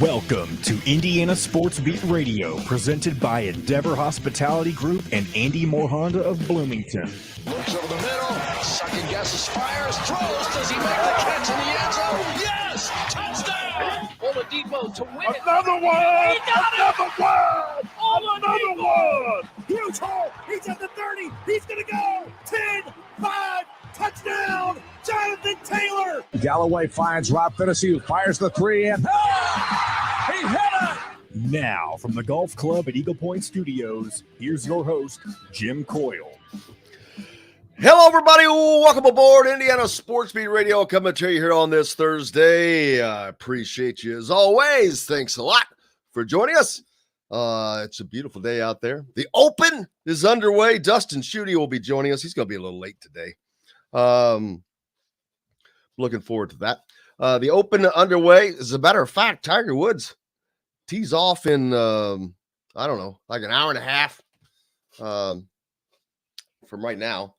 Welcome to Indiana Sports Beat Radio, presented by Endeavor Hospitality Group and Andy Moore Honda of Bloomington. Looks over the middle, second guesses, fires, throws. Does he make the catch in the end zone? Yes! Touchdown! Oladipo to win it. Another one! He got Another it! one! Oladipo! Another one! Huge hole! He's at the 30! He's gonna go! 10, 5, touchdown! Jonathan Taylor! Galloway finds Rob Finnessy, who fires the three, and He hit it! Now, from the Golf Club at Eagle Point Studios, here's your host, Jim Coyle. Hello, everybody. Welcome aboard Indiana Sports Beat Radio. Coming to you here on this Thursday. I appreciate you as always. Thanks a lot for joining us. It's a beautiful day out there. The Open is underway. Dustin Schutte will be joining us. He's going to be a little late today. Looking forward to that. The Open underway. As a matter of fact, Tiger Woods tees off in, I don't know, like an hour and a half from right now.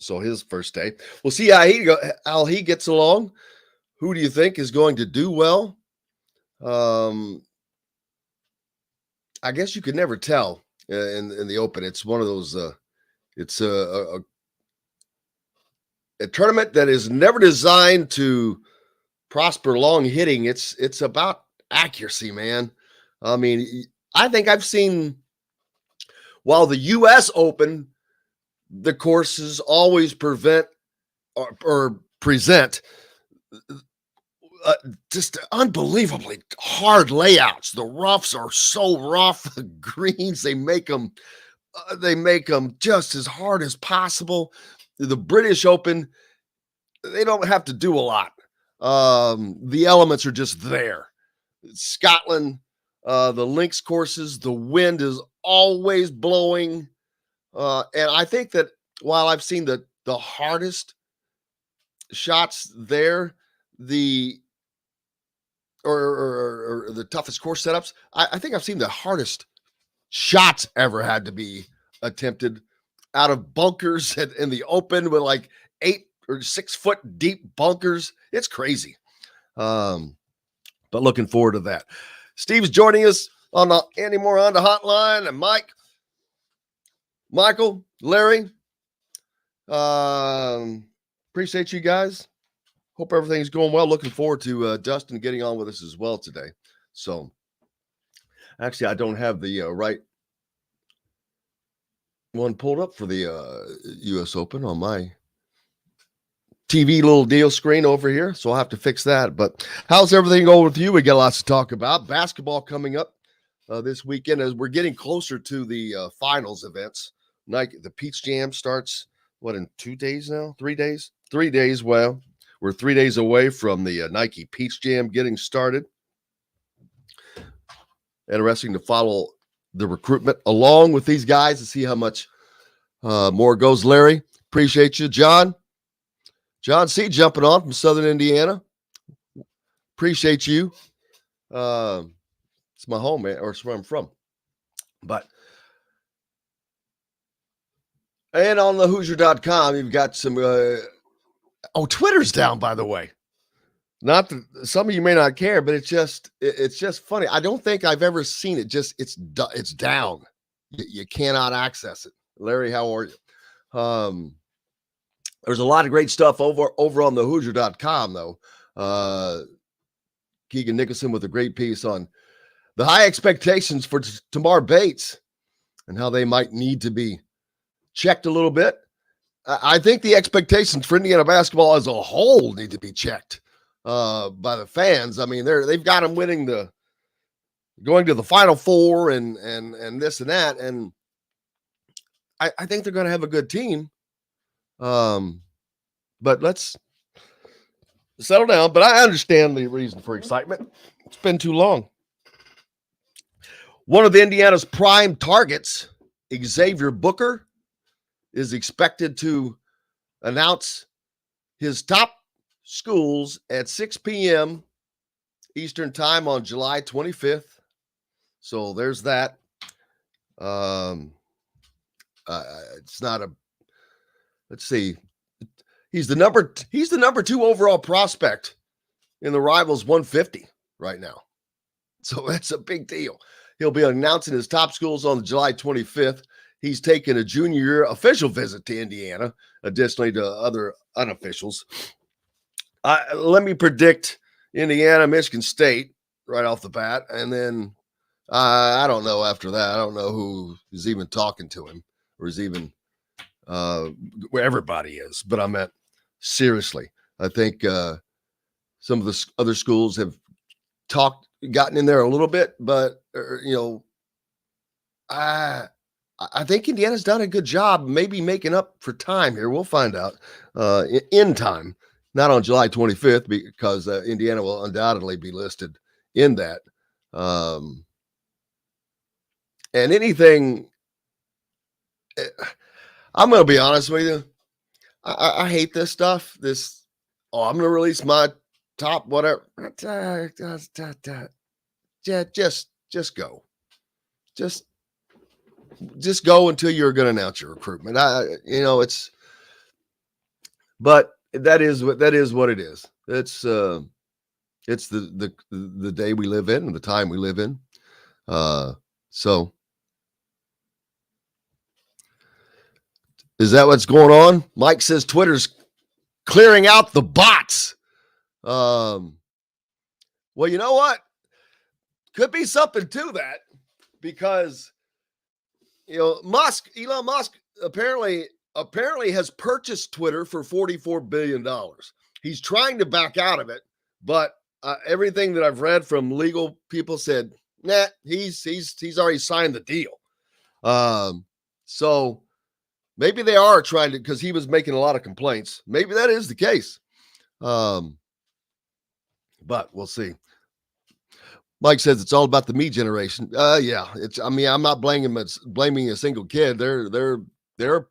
So his first day. We'll see how he gets along. Who do you think is going to do well? I guess you could never tell in the Open. It's one of those. It's a tournament that is never designed to prosper long hitting. It's about accuracy, man. I mean, I think I've seen. While the U.S. Open, the courses always present just unbelievably hard layouts. The roughs are so rough. The greens, they make them just as hard as possible. The British Open, they don't have to do a lot. The elements are just there. Scotland, the links courses, the wind is always blowing. And I think that while I've seen the hardest shots there, or the toughest course setups, I think I've seen the hardest shots ever had to be attempted out of bunkers in the Open with like 8 or 6 foot deep bunkers. It's crazy. But looking forward to that. Steve's joining us on the Andy Moore Honda hotline, and Michael, Larry. Appreciate you guys. Hope everything's going well. Looking forward to Dustin getting on with us as well today. So, actually, I don't have the right one pulled up for the U.S. Open on my TV little deal screen over here, so I'll have to fix that. But how's everything going with you? We got lots to talk about. Basketball coming up this weekend as we're getting closer to the finals events. Nike, the Peach Jam starts, in 2 days now? 3 days? 3 days. Well, we're 3 days away from the Nike Peach Jam getting started. Interesting to follow the recruitment along with these guys to see how much more goes. Larry, appreciate you. John C. jumping on from Southern Indiana. Appreciate you. It's my home, man, or it's where I'm from. And on the Hoosier.com, you've got some. Twitter's down, by the way. Not that some of you may not care, but it's just funny. I don't think I've ever seen it. It's down. You cannot access it. Larry, how are you? There's a lot of great stuff over on the Hoosier.com, though. Keegan Nicholson with a great piece on the high expectations for Tamar Bates and how they might need to be checked a little bit. I think the expectations for Indiana basketball as a whole need to be checked by the fans. I mean, they've got them going to the Final Four and this and that, and I think they're going to have a good team. But let's settle down. But I understand the reason for excitement. It's been too long. One of Indiana's prime targets, Xavier Booker, is expected to announce his top schools at 6 p.m. Eastern time on July 25th. So there's that. It's not a. Let's see. He's the number 2 overall prospect in the Rivals 150 right now. So that's a big deal. He'll be announcing his top schools on July 25th. He's taking a junior year official visit to Indiana, additionally to other unofficials. Let me predict Indiana, Michigan State right off the bat. And then I don't know after that. I don't know who is even talking to him or is even where everybody is. But I meant seriously. I think some of the other schools have gotten in there a little bit, but I think Indiana's done a good job, maybe making up for time here. We'll find out in time, not on July 25th, because Indiana will undoubtedly be listed in that. And anything, I'm going to be honest with you. I hate this stuff. I'm going to release my top whatever. Just go. Just go until you're going to announce your recruitment. But that is what it is. It's the day we live in and the time we live in. So is that what's going on? Mike says Twitter's clearing out the bots. Well, you know what? Could be something to that because Elon Musk apparently has purchased Twitter for $44 billion. He's trying to back out of it, but everything that I've read from legal people said, nah, he's already signed the deal. So maybe they are trying to, because he was making a lot of complaints. Maybe that is the case. But we'll see. Mike says it's all about the me generation. Yeah, I'm not blaming a single kid. They're a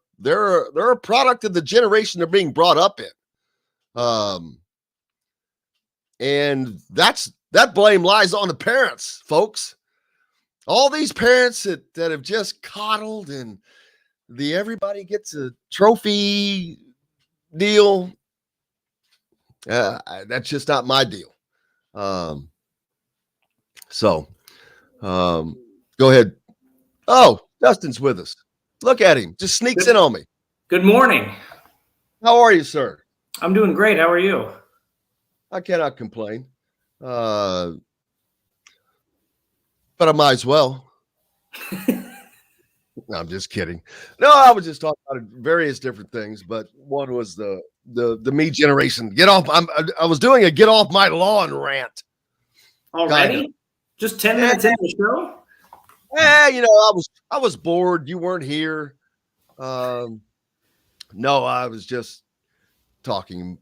product of the generation they're being brought up in. And that blame lies on the parents, folks. All these parents that have just coddled and everybody gets a trophy deal. That's just not my deal. So go ahead. Oh, Dustin's with us. Look at him. Just sneaks in on me. Good morning. How are you, sir? I'm doing great. How are you? I cannot complain. But I might as well. No, I'm just kidding. No, I was just talking about various different things, but one was the me generation. Get off. I was doing a get off my lawn rant. Already? Kinda. Just 10 minutes into the show? I was bored. You weren't here. No, I was just talking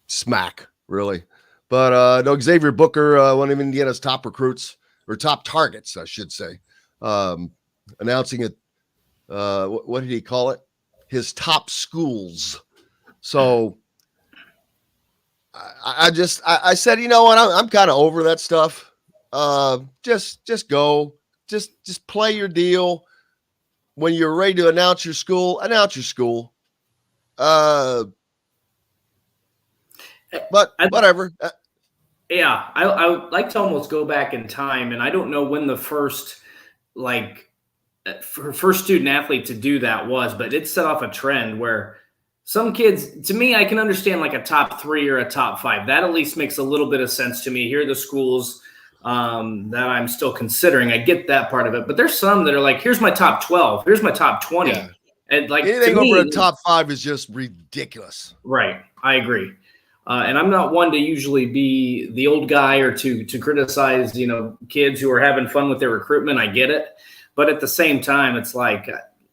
smack, really. But no, Xavier Booker, one of Indiana's top recruits, or top targets, I should say, announcing it. What did he call it? His top schools. So I said, you know what? I'm kind of over that stuff. Just go. Just play your deal. When you're ready to announce your school, announce your school. But whatever. Yeah, I would like to almost go back in time, and I don't know when the first student athlete to do that was, but it set off a trend where some kids, to me, I can understand like a top 3 or a top 5. That at least makes a little bit of sense to me. Here are the schools that I'm still considering. I get that part of it, but there's some that are like, here's my top 12, here's my top 20. Yeah. And like anything over a top 5 is just ridiculous. Right. I agree. And I'm not one to usually be the old guy or to criticize, kids who are having fun with their recruitment. I get it. But at the same time, it's like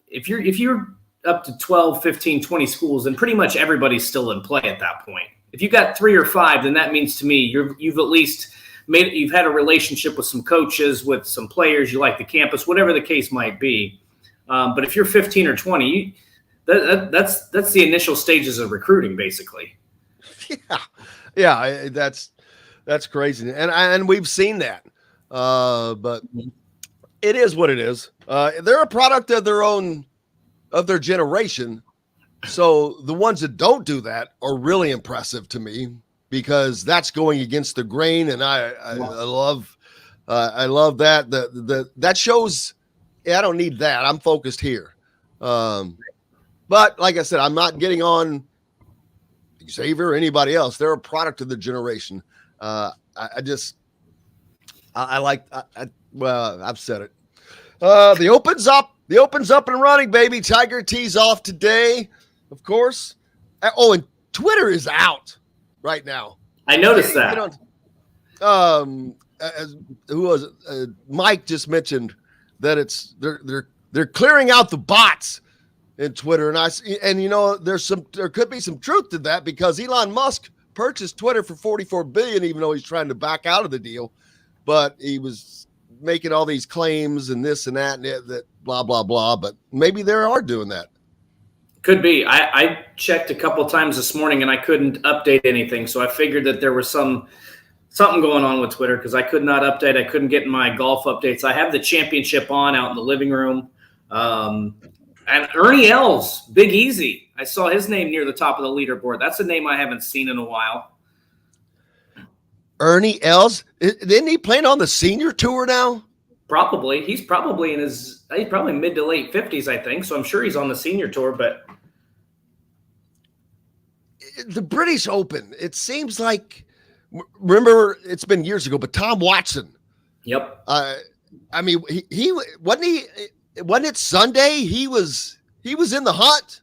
if you're up to 12, 15, 20 schools, then pretty much everybody's still in play at that point. If you got 3 or 5, then that means to me you've at least you've had a relationship with some coaches, with some players, you like the campus, whatever the case might be. But if you're 15 or 20, that's the initial stages of recruiting, basically. Yeah, that's crazy, and we've seen that. But it is what it is. They're a product of their generation. So the ones that don't do that are really impressive to me. because that's going against the grain, and I love that. That shows. Yeah, I don't need that. I'm focused here. But like I said, I'm not getting on Xavier or anybody else. They're a product of the generation. Well, I've said it. The Open's up. The Open's up and running, baby. Tiger tees off today, of course. Oh, and Twitter is out right now. I noticed that. Who was it? Mike just mentioned that they're clearing out the bots in Twitter, and there could be some truth to that, because Elon Musk purchased Twitter for $44 billion, even though he's trying to back out of the deal, but he was making all these claims and this and that and that blah blah blah. But maybe they are doing that. Could be. I checked a couple times this morning and I couldn't update anything, so I figured that there was something going on with Twitter, because I could not update. I couldn't get in my golf updates. I have the championship on out in the living room. And Ernie Els, Big Easy. I saw his name near the top of the leaderboard. That's a name I haven't seen in a while. Ernie Els? Isn't he playing on the senior tour now? Probably. He's probably he's probably mid to late 50s, I think. So I'm sure he's on the senior tour, but the British Open, it seems like, remember, it's been years ago, but Tom Watson. Yep. I mean, he wasn't it Sunday? He was in the hunt.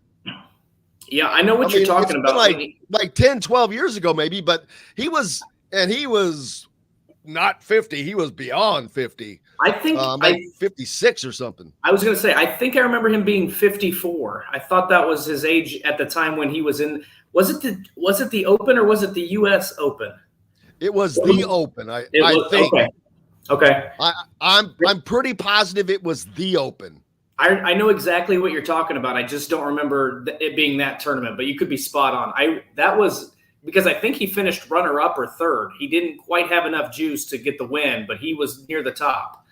Yeah, I know what you're talking about. Like 10, 12 years ago, maybe, but he was not 50. He was beyond 50. I think 56 or something. I was going to say, I think I remember him being 54. I thought that was his age at the time when he was in. Was it the Open or was it the U.S. Open? It was the Open. I think. Okay. I'm pretty positive it was the Open. I know exactly what you're talking about. I just don't remember it being that tournament, but you could be spot on. That was because I think he finished runner up or third. He didn't quite have enough juice to get the win, but he was near the top.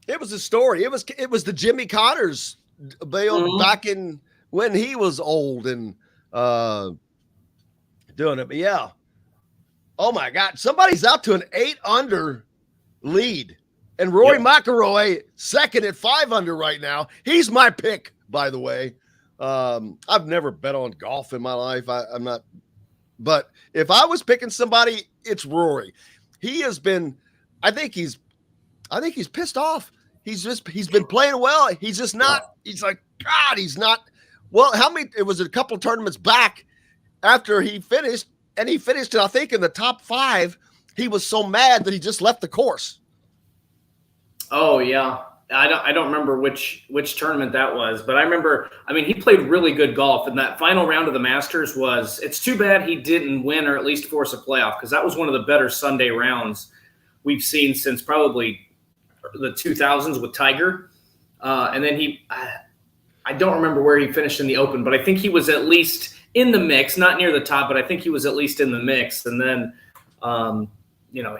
It was a story. It was the Jimmy Connors bail back in when he was old and doing it. But yeah. Oh my God. Somebody's out to an 8-under lead. And Rory McIlroy second at 5-under right now. He's my pick, by the way. I've never bet on golf in my life. I'm not, but if I was picking somebody, it's Rory. He has been, I think he's pissed off. He's been playing well. He's just not, he's like, God, he's not. Well, it was a couple tournaments back after he finished, and he finished, I think, in the top 5. He was so mad that he just left the course. Oh yeah, I don't remember which tournament that was, but I remember. I mean, he played really good golf, and that final round of the Masters was. It's too bad he didn't win or at least force a playoff, because that was one of the better Sunday rounds we've seen since probably the 2000s with Tiger. And then I don't remember where he finished in the Open, but I think he was at least in the mix, not near the top, but I think he was at least in the mix. And then,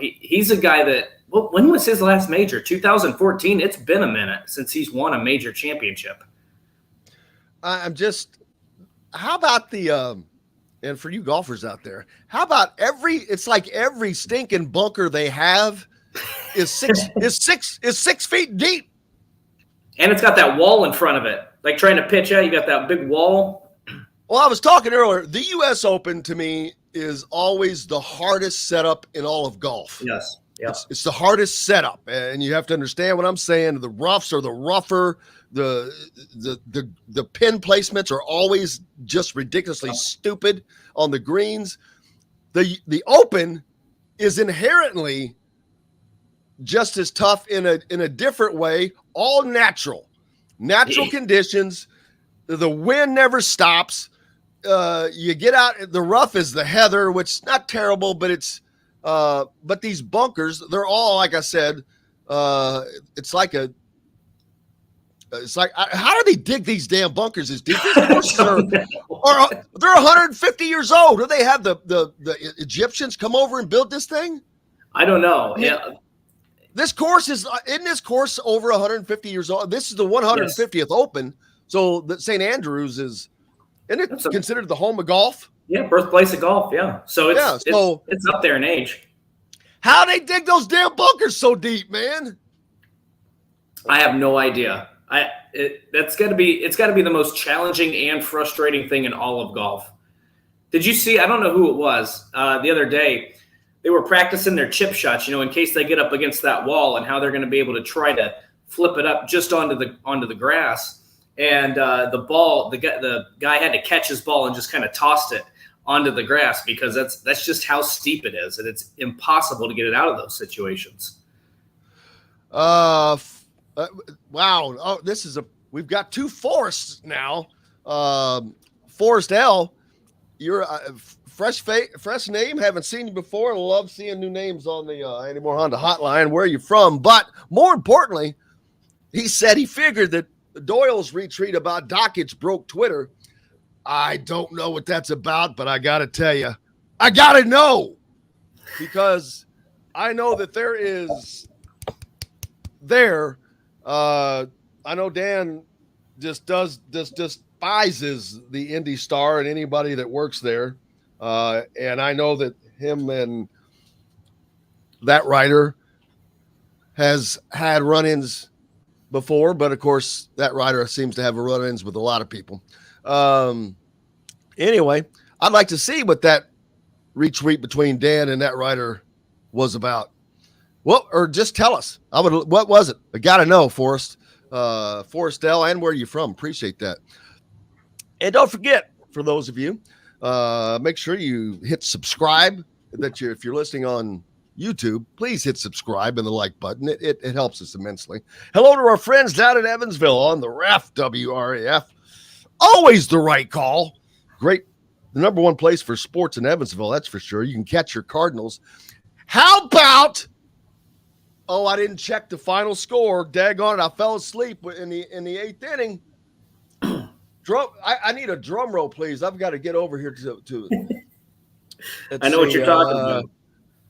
he's a guy that. Well, when was his last major? 2014. It's been a minute since he's won a major championship. How about and for you golfers out there, how about it's like every stinking bunker they have is 6 feet deep. And it's got that wall in front of it. Like trying to pitch out, you got that big wall. Well, I was talking earlier, the U.S. Open to me is always the hardest setup in all of golf. Yes. Yeah. It's the hardest setup, and you have to understand what I'm saying. The roughs are the rougher. The pin placements are always just ridiculously stupid on the greens. The Open is inherently just as tough in a different way. All natural conditions. The wind never stops. You get out. The rough is the heather, which is not terrible, but it's. But these bunkers, they're all, like I said, it's like how do they dig these damn bunkers as deep? These courses they're 150 years old. Do they have the Egyptians come over and build this thing? I don't know. Yeah. This course isn't this course over 150 years old? This is the 150th Open. So the St. Andrews isn't it considered the home of golf? Yeah, birthplace of golf. Yeah, so it's up there in age. How they dig those damn bunkers so deep, man? I have no idea. It's got to be the most challenging and frustrating thing in all of golf. Did you see? I don't know who it was the other day. They were practicing their chip shots, in case they get up against that wall, and how they're going to be able to try to flip it up just onto the grass. And the guy had to catch his ball and just kind of tossed it onto the grass, because that's just how steep it is, and it's impossible to get it out of those situations. Wow. Oh, we've got two Forrests now. Forrest L, you're a fresh name. Haven't seen you before. Love seeing new names on the Andy Moore Honda hotline. Where are you from? But more importantly, he said he figured that Doyle's retweet about Dockage broke Twitter. I don't know what that's about, but I got to tell you, I got to know, because I know that there is there. I know Dan just despises the Indy Star and anybody that works there. And I know that him and that writer has had run-ins before, but of course that writer seems to have run-ins with a lot of people. Anyway, I'd like to see what that retweet between Dan and that writer was about. Well, or just tell us. What was it? I got to know, Forrest L, and where are you from? Appreciate that. And don't forget, for those of you, make sure you hit subscribe. If you're listening on YouTube, please hit subscribe and the like button. It helps us immensely. Hello to our friends down in Evansville on the RAF, WRAF. Always the right call. Great. The number one place for sports in Evansville, that's for sure. You can catch your Cardinals. How about, I didn't check the final score. Daggone it, I fell asleep in the eighth inning. I need a drum roll, please. I've got to get over here to I know what you're talking about.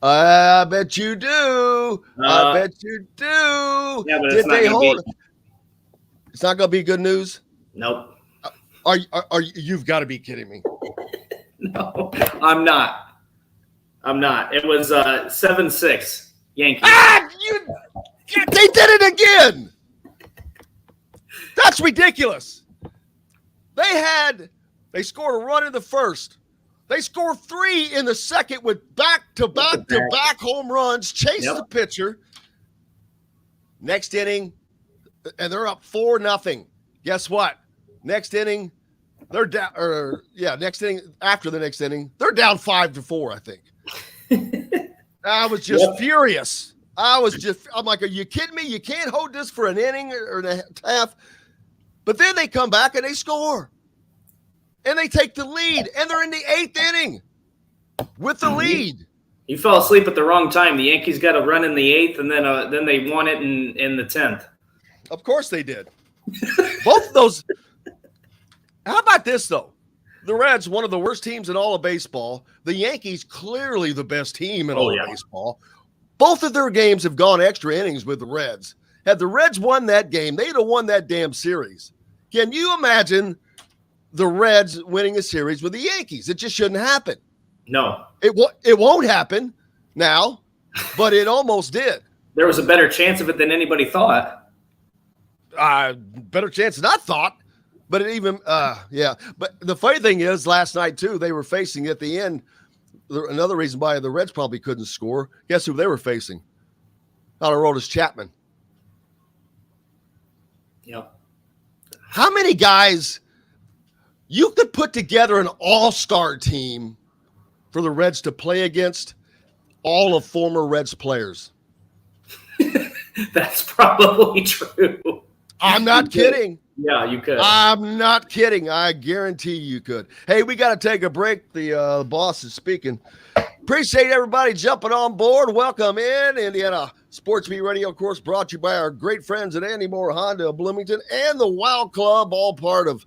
I bet you do. I bet you do. Yeah, but it's not going to be. It's not going to be good news? Nope. Are you've got to be kidding me. No, I'm not. It was 7-6 Yankees. They did it again. That's ridiculous. They scored a run in the first. They scored 3 in the second with back-to-back home runs, chased the pitcher. Next inning, and they're up 4-0. Guess what? Next inning, they're down. Next inning, after the next inning, they're down 5-4, I think. I was just furious. I'm like, are you kidding me? You can't hold this for an inning or a half. But then they come back and they score. And they take the lead, and they're in the 8th inning with the lead. You fell asleep at the wrong time. The Yankees got a run in the 8th, and then they won it in the 10th. Of course they did. Both of those. How about this, though? The Reds, one of the worst teams in all of baseball. The Yankees, clearly the best team in all of baseball. Both of their games have gone extra innings with the Reds. Had the Reds won that game, they'd have won that damn series. Can you imagine the Reds winning a series with the Yankees? It just shouldn't happen. No. It won't happen now, but it almost did. There was a better chance of it than anybody thought. Better chance than I thought. But But the funny thing is, last night, too, they were facing at the end. Another reason why the Reds probably couldn't score. Guess who they were facing? Aroldis Chapman. Yeah. How many guys you could put together an all-star team for the Reds to play against? All of former Reds players. That's probably true. I'm not kidding. Yeah, you could. I'm not kidding. I guarantee you could. Hey, we got to take a break. The boss is speaking. Appreciate everybody jumping on board. Welcome in. Indiana Sports Beat Radio, of course, brought to you by our great friends at Andy Moore Honda of Bloomington and the Wow Club, all part of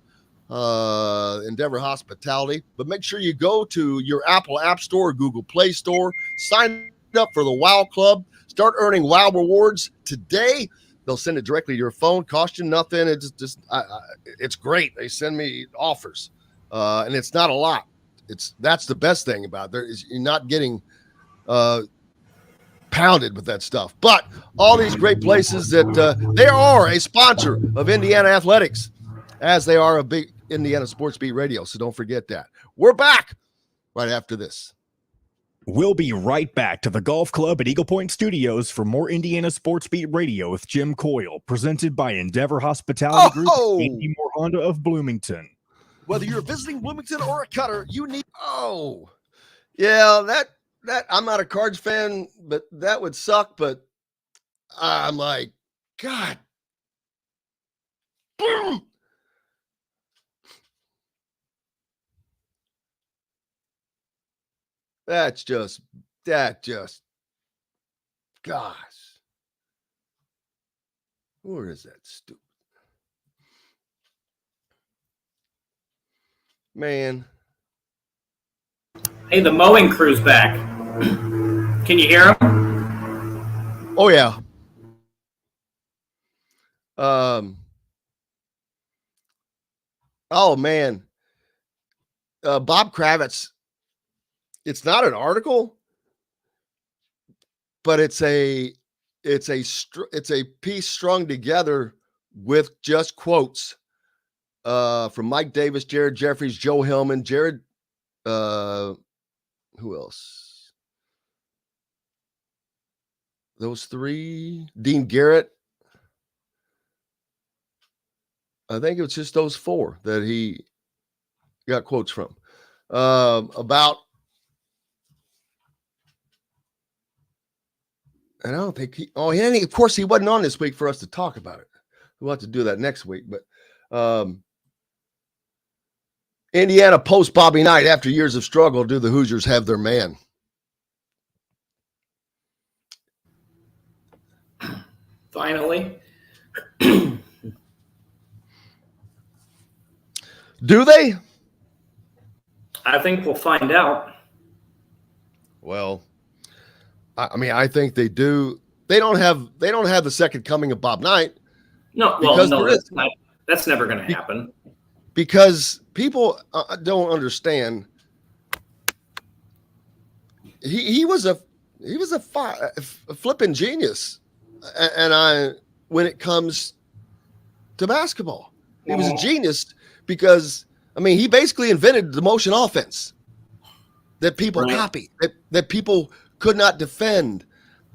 Endeavor Hospitality. But make sure you go to your Apple App Store or Google Play Store. Sign up for the Wow Club. Start earning Wow rewards today. They'll send it directly to your phone. Cost you nothing. It's great. They send me offers, and it's not a lot. that's the best thing about it. You're not getting pounded with that stuff. But all these great places that they are a sponsor of Indiana Athletics, as they are a big Indiana Sports Beat Radio. So don't forget that. We're back right after this. We'll be right back to the Golf Club at Eagle Point Studios for more Indiana Sports Beat Radio with Jim Coyle, presented by Endeavor Hospitality Group and Andy Moore Honda of Bloomington. Whether you're visiting Bloomington or a cutter, you need. Oh, yeah, that I'm not a Cards fan, but that would suck. But I'm like, God. That just, gosh. Where is that stupid? Man. Hey, the mowing crew's back. Can you hear them? Oh, yeah. Oh, man. Bob Kravitz. It's not an article, but it's a piece strung together with just quotes from Mike Davis, Jared Jeffries, Joe Hillman, Jared. Who else? Those three. Dean Garrett. I think it was just those four that he got quotes from about. And I don't think of course he wasn't on this week for us to talk about it. We'll have to do that next week. But Indiana post Bobby Knight after years of struggle. Do the Hoosiers have their man? Finally. Do they? I think we'll find out. Well, I mean, I think they do. They don't have the second coming of Bob Knight. No, well, no, that's never going to happen. Because people don't understand. He was a flipping genius, and when it comes to basketball, he was a genius because he basically invented the motion offense that people copy, that people could not defend.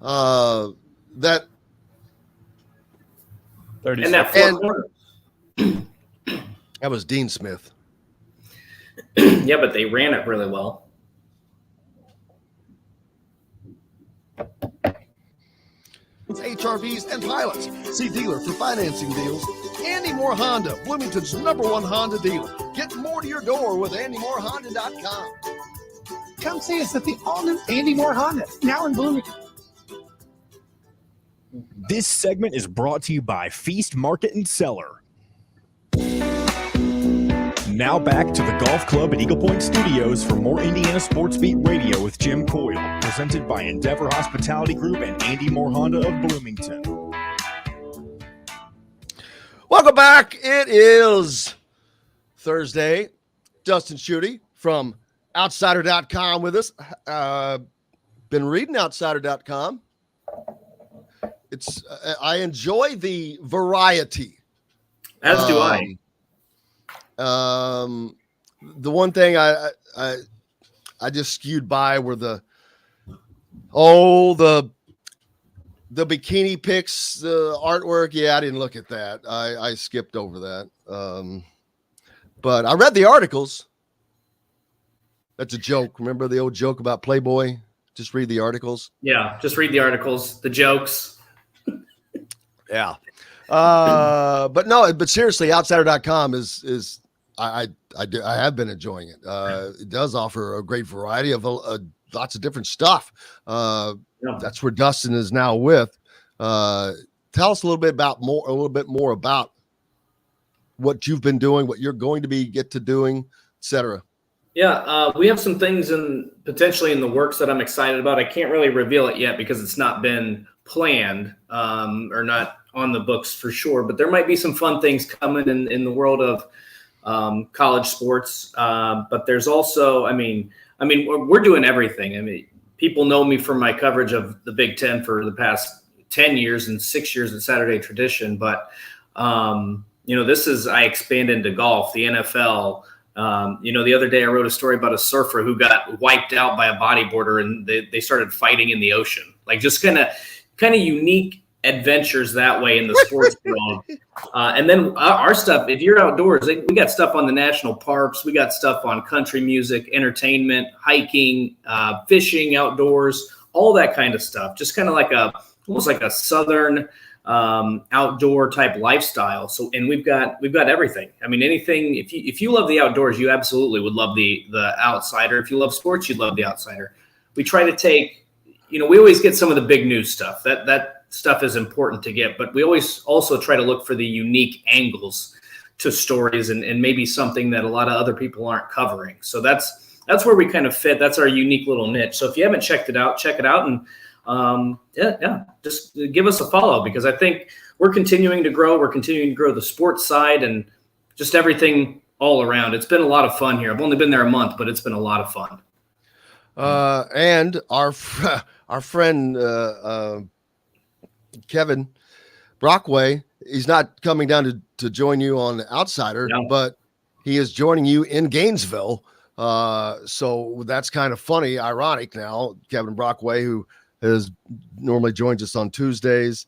That 30 and that that was Dean Smith. Yeah, but they ran it really well. It's HRVs and pilots. See dealer for financing deals. Andy Moore Honda, Bloomington's #1 Honda dealer. Get more to your door with AndyMooreHonda.com. Come see us at the all-new Andy Moore Honda, now in Bloomington. This segment is brought to you by Feast Market and Cellar. Now back to the Golf Club at Eagle Point Studios for more Indiana Sports Beat Radio with Jim Coyle, presented by Endeavor Hospitality Group and Andy Moore Honda of Bloomington. Welcome back. It is Thursday. Dustin Schutte from Outsider.com with us. Been reading Outsider.com. It's I enjoy the variety. As do I. The one thing I just skewed by were the bikini pics, the artwork. Yeah, I didn't look at that. I skipped over that. But I read the articles. That's a joke. Remember the old joke about Playboy? Just read the articles. Yeah, just read the articles, the jokes. Yeah. But seriously, Outsider.com is I have been enjoying it. It does offer a great variety of lots of different stuff. That's where Dustin is now with. Tell us a little bit more about what you've been doing, what you're going to get to doing, etc. Yeah, we have some things potentially in the works that I'm excited about. I can't really reveal it yet because it's not been planned or not on the books for sure, but there might be some fun things coming in the world of college sports. But there's also, I mean, we're doing everything. I mean, people know me from my coverage of the Big Ten for the past 10 years and 6 years at Saturday Tradition. But, I expand into golf, the NFL. The other day I wrote a story about a surfer who got wiped out by a bodyboarder, and they started fighting in the ocean, like just kind of unique adventures that way in the sports world. And then our stuff, if you're outdoors, we got stuff on the national parks. We got stuff on country music, entertainment, hiking, fishing outdoors, all that kind of stuff. Just kind of like almost like a Southern outdoor type lifestyle. So, and we've got everything. I mean, anything, if you love the outdoors, you absolutely would love the outsider. If you love sports, you'd love the outsider. We try to take, we always get some of the big news stuff. That stuff is important to get, but we always also try to look for the unique angles to stories and maybe something that a lot of other people aren't covering. So that's where we kind of fit. That's our unique little niche. So if you haven't checked it out, check it out. And just give us a follow, because I think we're continuing to grow. We're continuing to grow the sports side and just everything all around. It's been a lot of fun here. I've only been there a month, but it's been a lot of fun. And our friend, Kevin Brockway, he's not coming down to join you on the Outsider, but he is joining you in Gainesville. So that's kind of funny, ironic now. Kevin Brockway, who normally joins us on Tuesdays,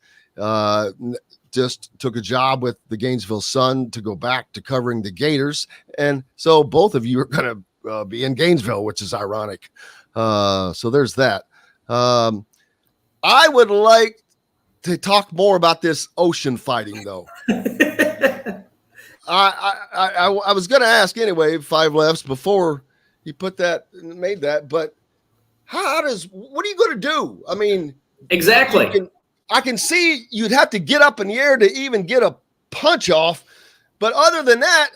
just took a job with the Gainesville Sun to go back to covering the Gators. And so both of you are going to be in Gainesville, which is ironic. So there's that. I would like to talk more about this ocean fighting, though. I was going to ask anyway, 5 lefts before he made that, but what are you going to do? I mean, exactly. I can see you'd have to get up in the air to even get a punch off, but other than that,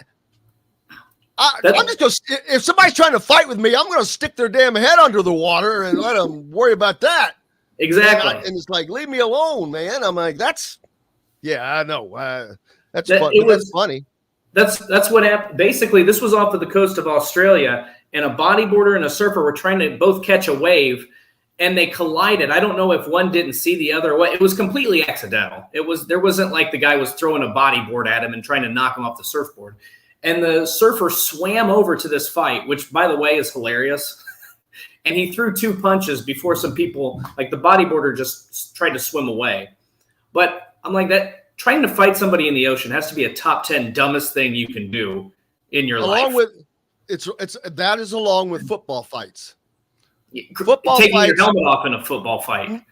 I'm just going to, if somebody's trying to fight with me, I'm going to stick their damn head under the water and let them worry about that. Exactly. And it's like, leave me alone, man. I'm like, I know. That's funny. That's what happened. Basically, this was off of the coast of Australia, and a bodyboarder and a surfer were trying to both catch a wave, and they collided. I don't know if one didn't see the other. It was completely accidental. There wasn't like the guy was throwing a bodyboard at him and trying to knock him off the surfboard. And the surfer swam over to this fight, which, by the way, is hilarious. And he threw 2 punches before some people, like the bodyboarder, just tried to swim away. But I'm like, that trying to fight somebody in the ocean has to be a top 10 dumbest thing you can do in your life. That is along with football fights. Taking your helmet off in a football fight.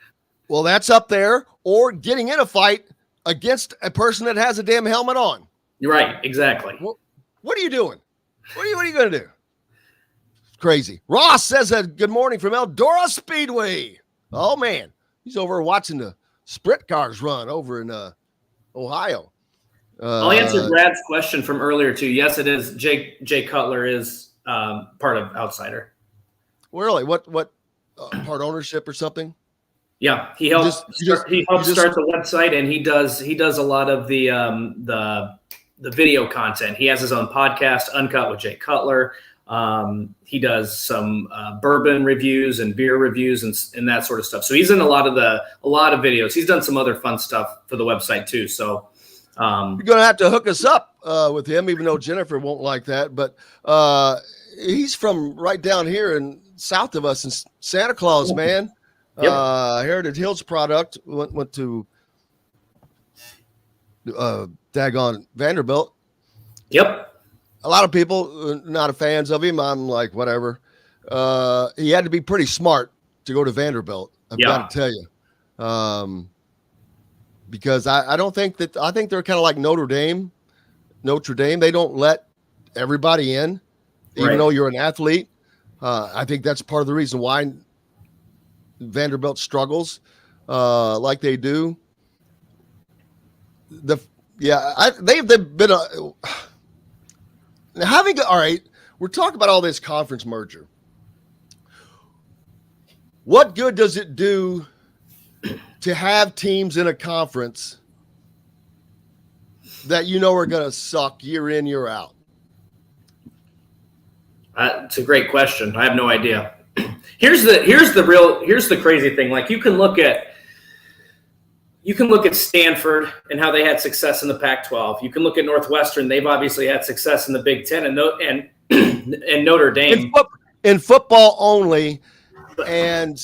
Well, that's up there, or getting in a fight against a person that has a damn helmet on. You're right. Exactly. What are you doing? What are you going to do? Crazy. Ross says good morning from Eldora Speedway. Oh man, he's over watching the sprint cars run over in Ohio. I'll answer Brad's question from earlier too. Yes, it is. Jay Cutler is part of Outsider. Really? What part ownership or something? Yeah, he helps. Start the website, and he does a lot of the video content. He has his own podcast, Uncut with Jay Cutler. He does some bourbon reviews and beer reviews and that sort of stuff. So he's in a lot of videos. He's done some other fun stuff for the website too. So you're gonna have to hook us up with him, even though Jennifer won't like that. But he's from right down here and south of us in Santa Claus, man. Yep. Heritage Hills product went to daggone Vanderbilt. Yep. A lot of people not fans of him. I'm like, whatever. He had to be pretty smart to go to Vanderbilt. I've got to tell you, because I think they're kind of like Notre Dame. They don't let everybody in, even though you're an athlete. I think that's part of the reason why Vanderbilt struggles like they do. They've been all right. We're talking about all this conference merger. What good does it do to have teams in a conference that are going to suck year in, year out? It's a great question. I have no idea. Here's the crazy thing. Like you can look at Stanford and how they had success in the Pac-12. You can look at Northwestern; they've obviously had success in the Big Ten, and Notre Dame in football only, and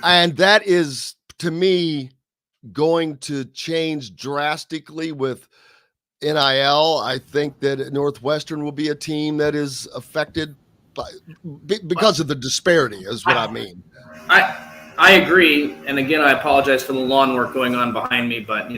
that is to me going to change drastically with NIL. I think that Northwestern will be a team that is affected because of the disparity, is what I mean. I agree, and again, I apologize for the lawn work going on behind me, but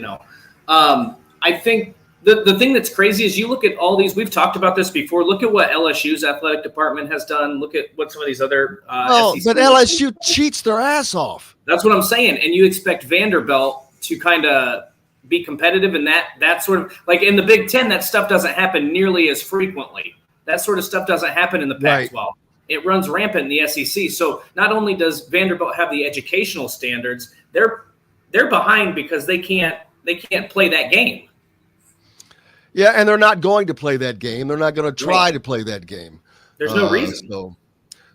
I think the thing that's crazy is you look at all these. We've talked about this before. Look at what LSU's athletic department has done. Look at what some of these other. SEC but LSU cheats their ass off. That's what I'm saying, and you expect Vanderbilt to kind of be competitive, and that sort of like in the Big Ten, that stuff doesn't happen nearly as frequently. That sort of stuff doesn't happen in the Pac-12. Right. It runs rampant in the SEC. So not only does Vanderbilt have the educational standards, they're behind because they can't play that game. Yeah, and they're not going to play that game. They're not going to try to play that game. There's no reason.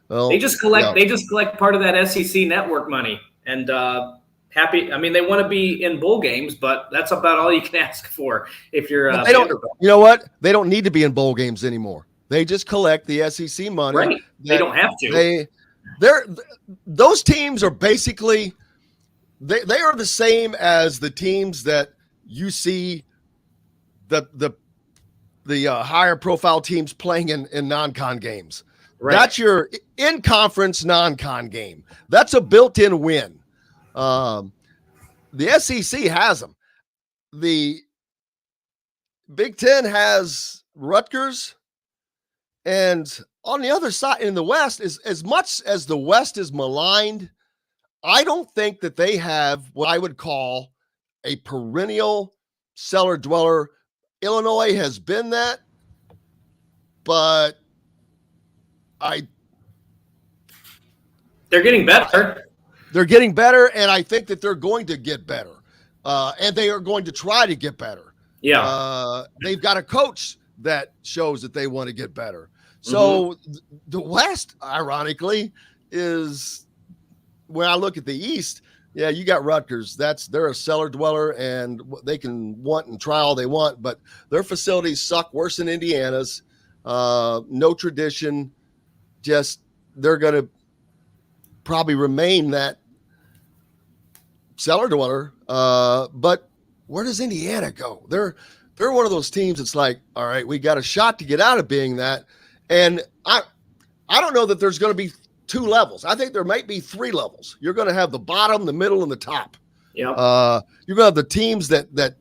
They just collect part of that SEC network money and happy. I mean, they want to be in bowl games, but that's about all you can ask for if you're. They don't. You know what? They don't need to be in bowl games anymore. They just collect the SEC money. Right. They don't have to. Those teams are basically they are the same as the teams that you see the higher profile teams playing in non-con games. Right. That's your in-conference non-con game. That's a built-in win. The SEC has them. The Big Ten has Rutgers. And on the other side, in the West, is as much as the West is maligned, I don't think that they have what I would call a perennial cellar dweller. Illinois has been that, but they're getting better. They're getting better, and I think that they're going to get better. And they are going to try to get better. Yeah. They've got a coach that shows that they want to get better. So the West, ironically, is when I look at the East, yeah, you got Rutgers. They're a cellar dweller, and they can want and try all they want, but their facilities suck worse than Indiana's. No tradition. Just they're going to probably remain that cellar dweller. But where does Indiana go? They're one of those teams that's like, all right, we got a shot to get out of being that. And I don't know that there's going to be 2 levels. I think there might be 3 levels. You're going to have the bottom, the middle, and the top. Yeah. You're going to have the teams that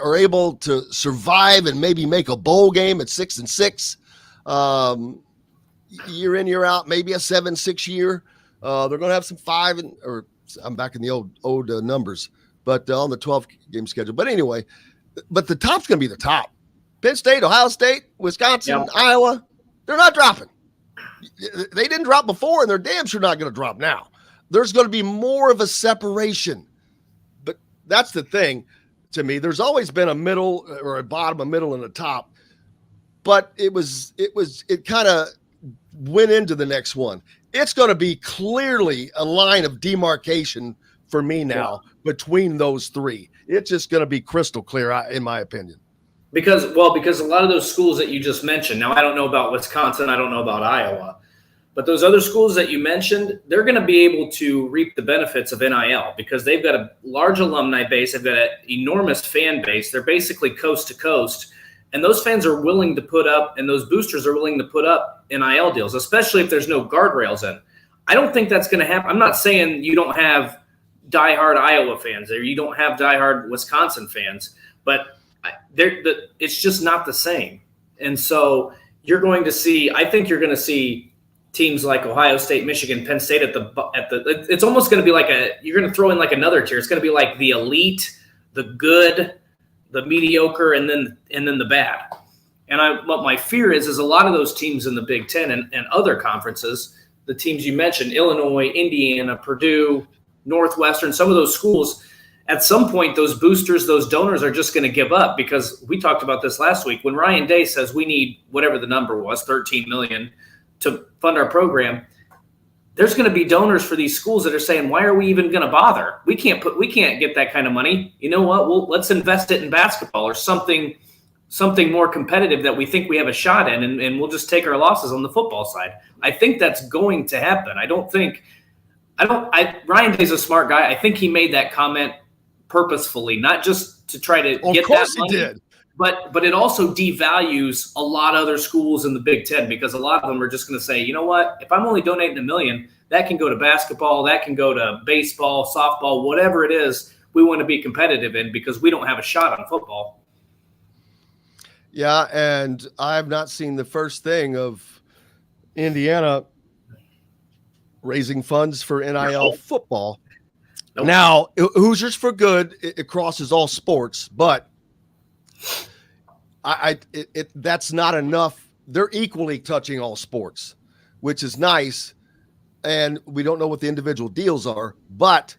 are able to survive and maybe make a bowl game at 6-6. Year in, year out, maybe a 7-6 year. They're going to have some 5 or I'm back in the old numbers, but on the 12 game schedule. But anyway, but the top's going to be the top. Penn State, Ohio State, Wisconsin, Iowa, they're not dropping. They didn't drop before, and they're damn sure not going to drop now. There's going to be more of a separation. But that's the thing to me. There's always been a middle or a bottom, a middle, and a top. But it kind of went into the next one. It's going to be clearly a line of demarcation for me now between those 3. It's just going to be crystal clear, in my opinion. Because a lot of those schools that you just mentioned, now I don't know about Wisconsin, I don't know about Iowa, but those other schools that you mentioned, they're going to be able to reap the benefits of NIL because they've got a large alumni base, they've got an enormous fan base, they're basically coast to coast, and those fans are willing to put up, and those boosters are willing to put up NIL deals, especially if there's no guardrails in. I don't think that's going to happen. I'm not saying you don't have diehard Iowa fans or you don't have diehard Wisconsin fans, but it's just not the same. And so I think you're going to see teams like Ohio State, Michigan, Penn State it's almost going to be like you're going to throw in like another tier. It's going to be like the elite, the good, the mediocre, and then the bad. And what my fear is a lot of those teams in the Big Ten and other conferences, the teams you mentioned, Illinois, Indiana, Purdue, Northwestern, some of those schools, at some point, those boosters, those donors are just going to give up because we talked about this last week. When Ryan Day says we need whatever the number was, $13 million to fund our program, there's going to be donors for these schools that are saying, why are we even going to bother? We can't get that kind of money. You know what? Well, let's invest it in basketball or something more competitive that we think we have a shot in, and we'll just take our losses on the football side. I think that's going to happen. Ryan Day's a smart guy. I think he made that comment purposefully, not just to try to get that money. He did. But it also devalues a lot of other schools in the Big Ten, because a lot of them are just going to say, you know what, if I'm only donating $1 million, that can go to basketball, that can go to baseball, softball, whatever it is we want to be competitive in, because we don't have a shot on football. Yeah, and I've not seen the first thing of Indiana raising funds for NIL football. Nope. Now, Hoosiers for Good, it crosses all sports, but that's not enough. They're equally touching all sports, which is nice. And we don't know what the individual deals are, but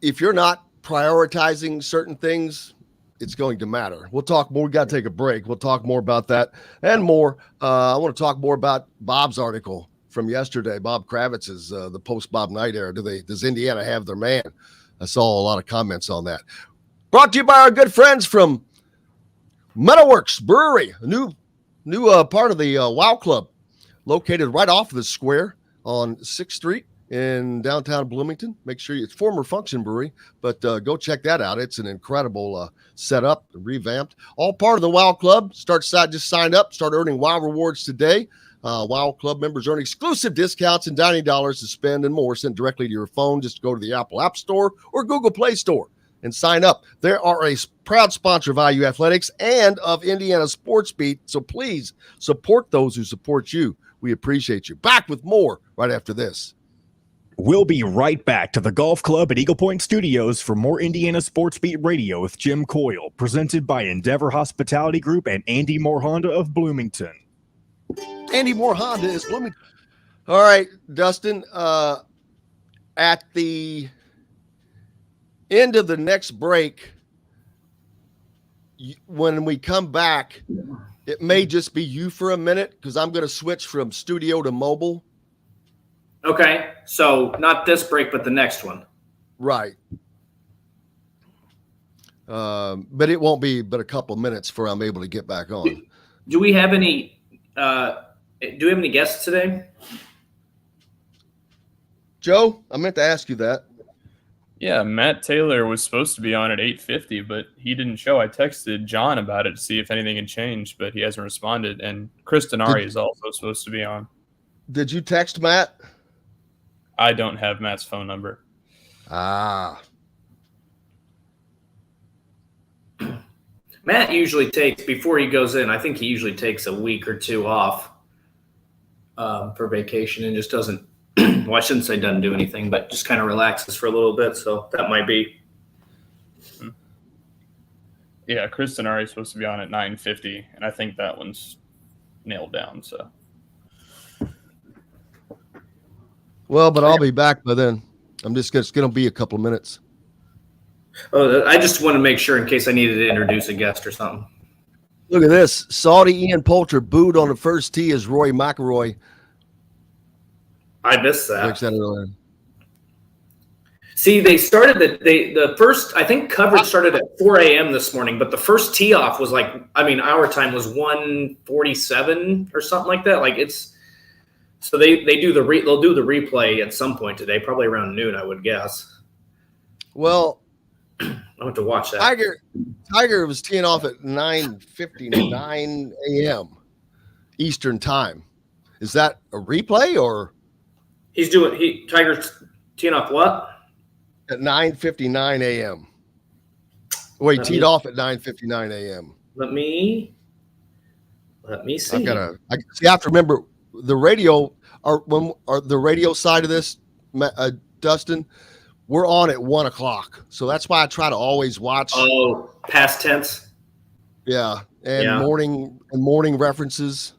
if you're not prioritizing certain things, it's going to matter. We'll talk more. We got to take a break. We'll talk more about that and more. I want to talk more about Bob's article from yesterday. Bob Kravitz's the post-Bob Knight era. Does Indiana have their man? I saw a lot of comments on that. Brought to you by our good friends from Metalworks Brewery, a new part of the Wow Club, located right off of the square on 6th Street in downtown Bloomington. Make sure it's former Function Brewery, but go check that out. It's an incredible setup, revamped. All part of the Wow Club. Just sign up, start earning Wow rewards today. Wow Club members earn exclusive discounts and dining dollars to spend and more sent directly to your phone. Just go to the Apple App Store or Google Play Store and sign up. They are a proud sponsor of IU Athletics and of Indiana Sports Beat, so please support those who support you. We appreciate you. Back with more right after this. We'll be right back to the Golf Club at Eagle Point Studios for more Indiana Sports Beat Radio with Jim Coyle, presented by Endeavor Hospitality Group and Andy Moore Honda of Bloomington. Andy Moore Honda is Bloomington. All right, Dustin, at the end of the next break, when we come back, it may just be you for a minute, because I'm going to switch from studio to mobile. Okay, so not this break, but the next one. Right. But it won't be but a couple minutes before I'm able to get back on. Do we have any guests today? Joe, I meant to ask you that. Yeah, Matt Taylor was supposed to be on at 8:50, but he didn't show. I texted John about it to see if anything had changed, but he hasn't responded. And Chris Denari is also supposed to be on. Did you text Matt? I don't have Matt's phone number. Ah. Matt usually takes, before he goes in, I think he usually takes a week or two off for vacation and just doesn't, well, I shouldn't say doesn't do anything, but just kind of relaxes for a little bit. So that might be. Yeah, Chris Denari is supposed to be on at 9:50, and I think that one's nailed down. So. Well, but I'll be back by then. It's going to be a couple of minutes. Oh, I just want to make sure in case I needed to introduce a guest or something. Look at this. Saudi Ian Poulter booed on the first tee as Roy McIlroy. I missed that. See, they started the first, I think coverage started at 4 a.m. this morning, but the first tee off was our time was 1:47 or something like that. So they'll do the replay at some point today, probably around noon, I would guess. Well, I want to watch that. Tiger was teeing off at 9:59 a.m. Eastern time. Is that a replay or? Tiger's teeing off what? At 9:59 a.m. Well, he teed off at 9:59 a.m. Let me see. You have to remember the radio the radio side of this, Dustin. We're on at 1 o'clock, so that's why I try to always watch. Oh, past tense. Yeah, and morning references.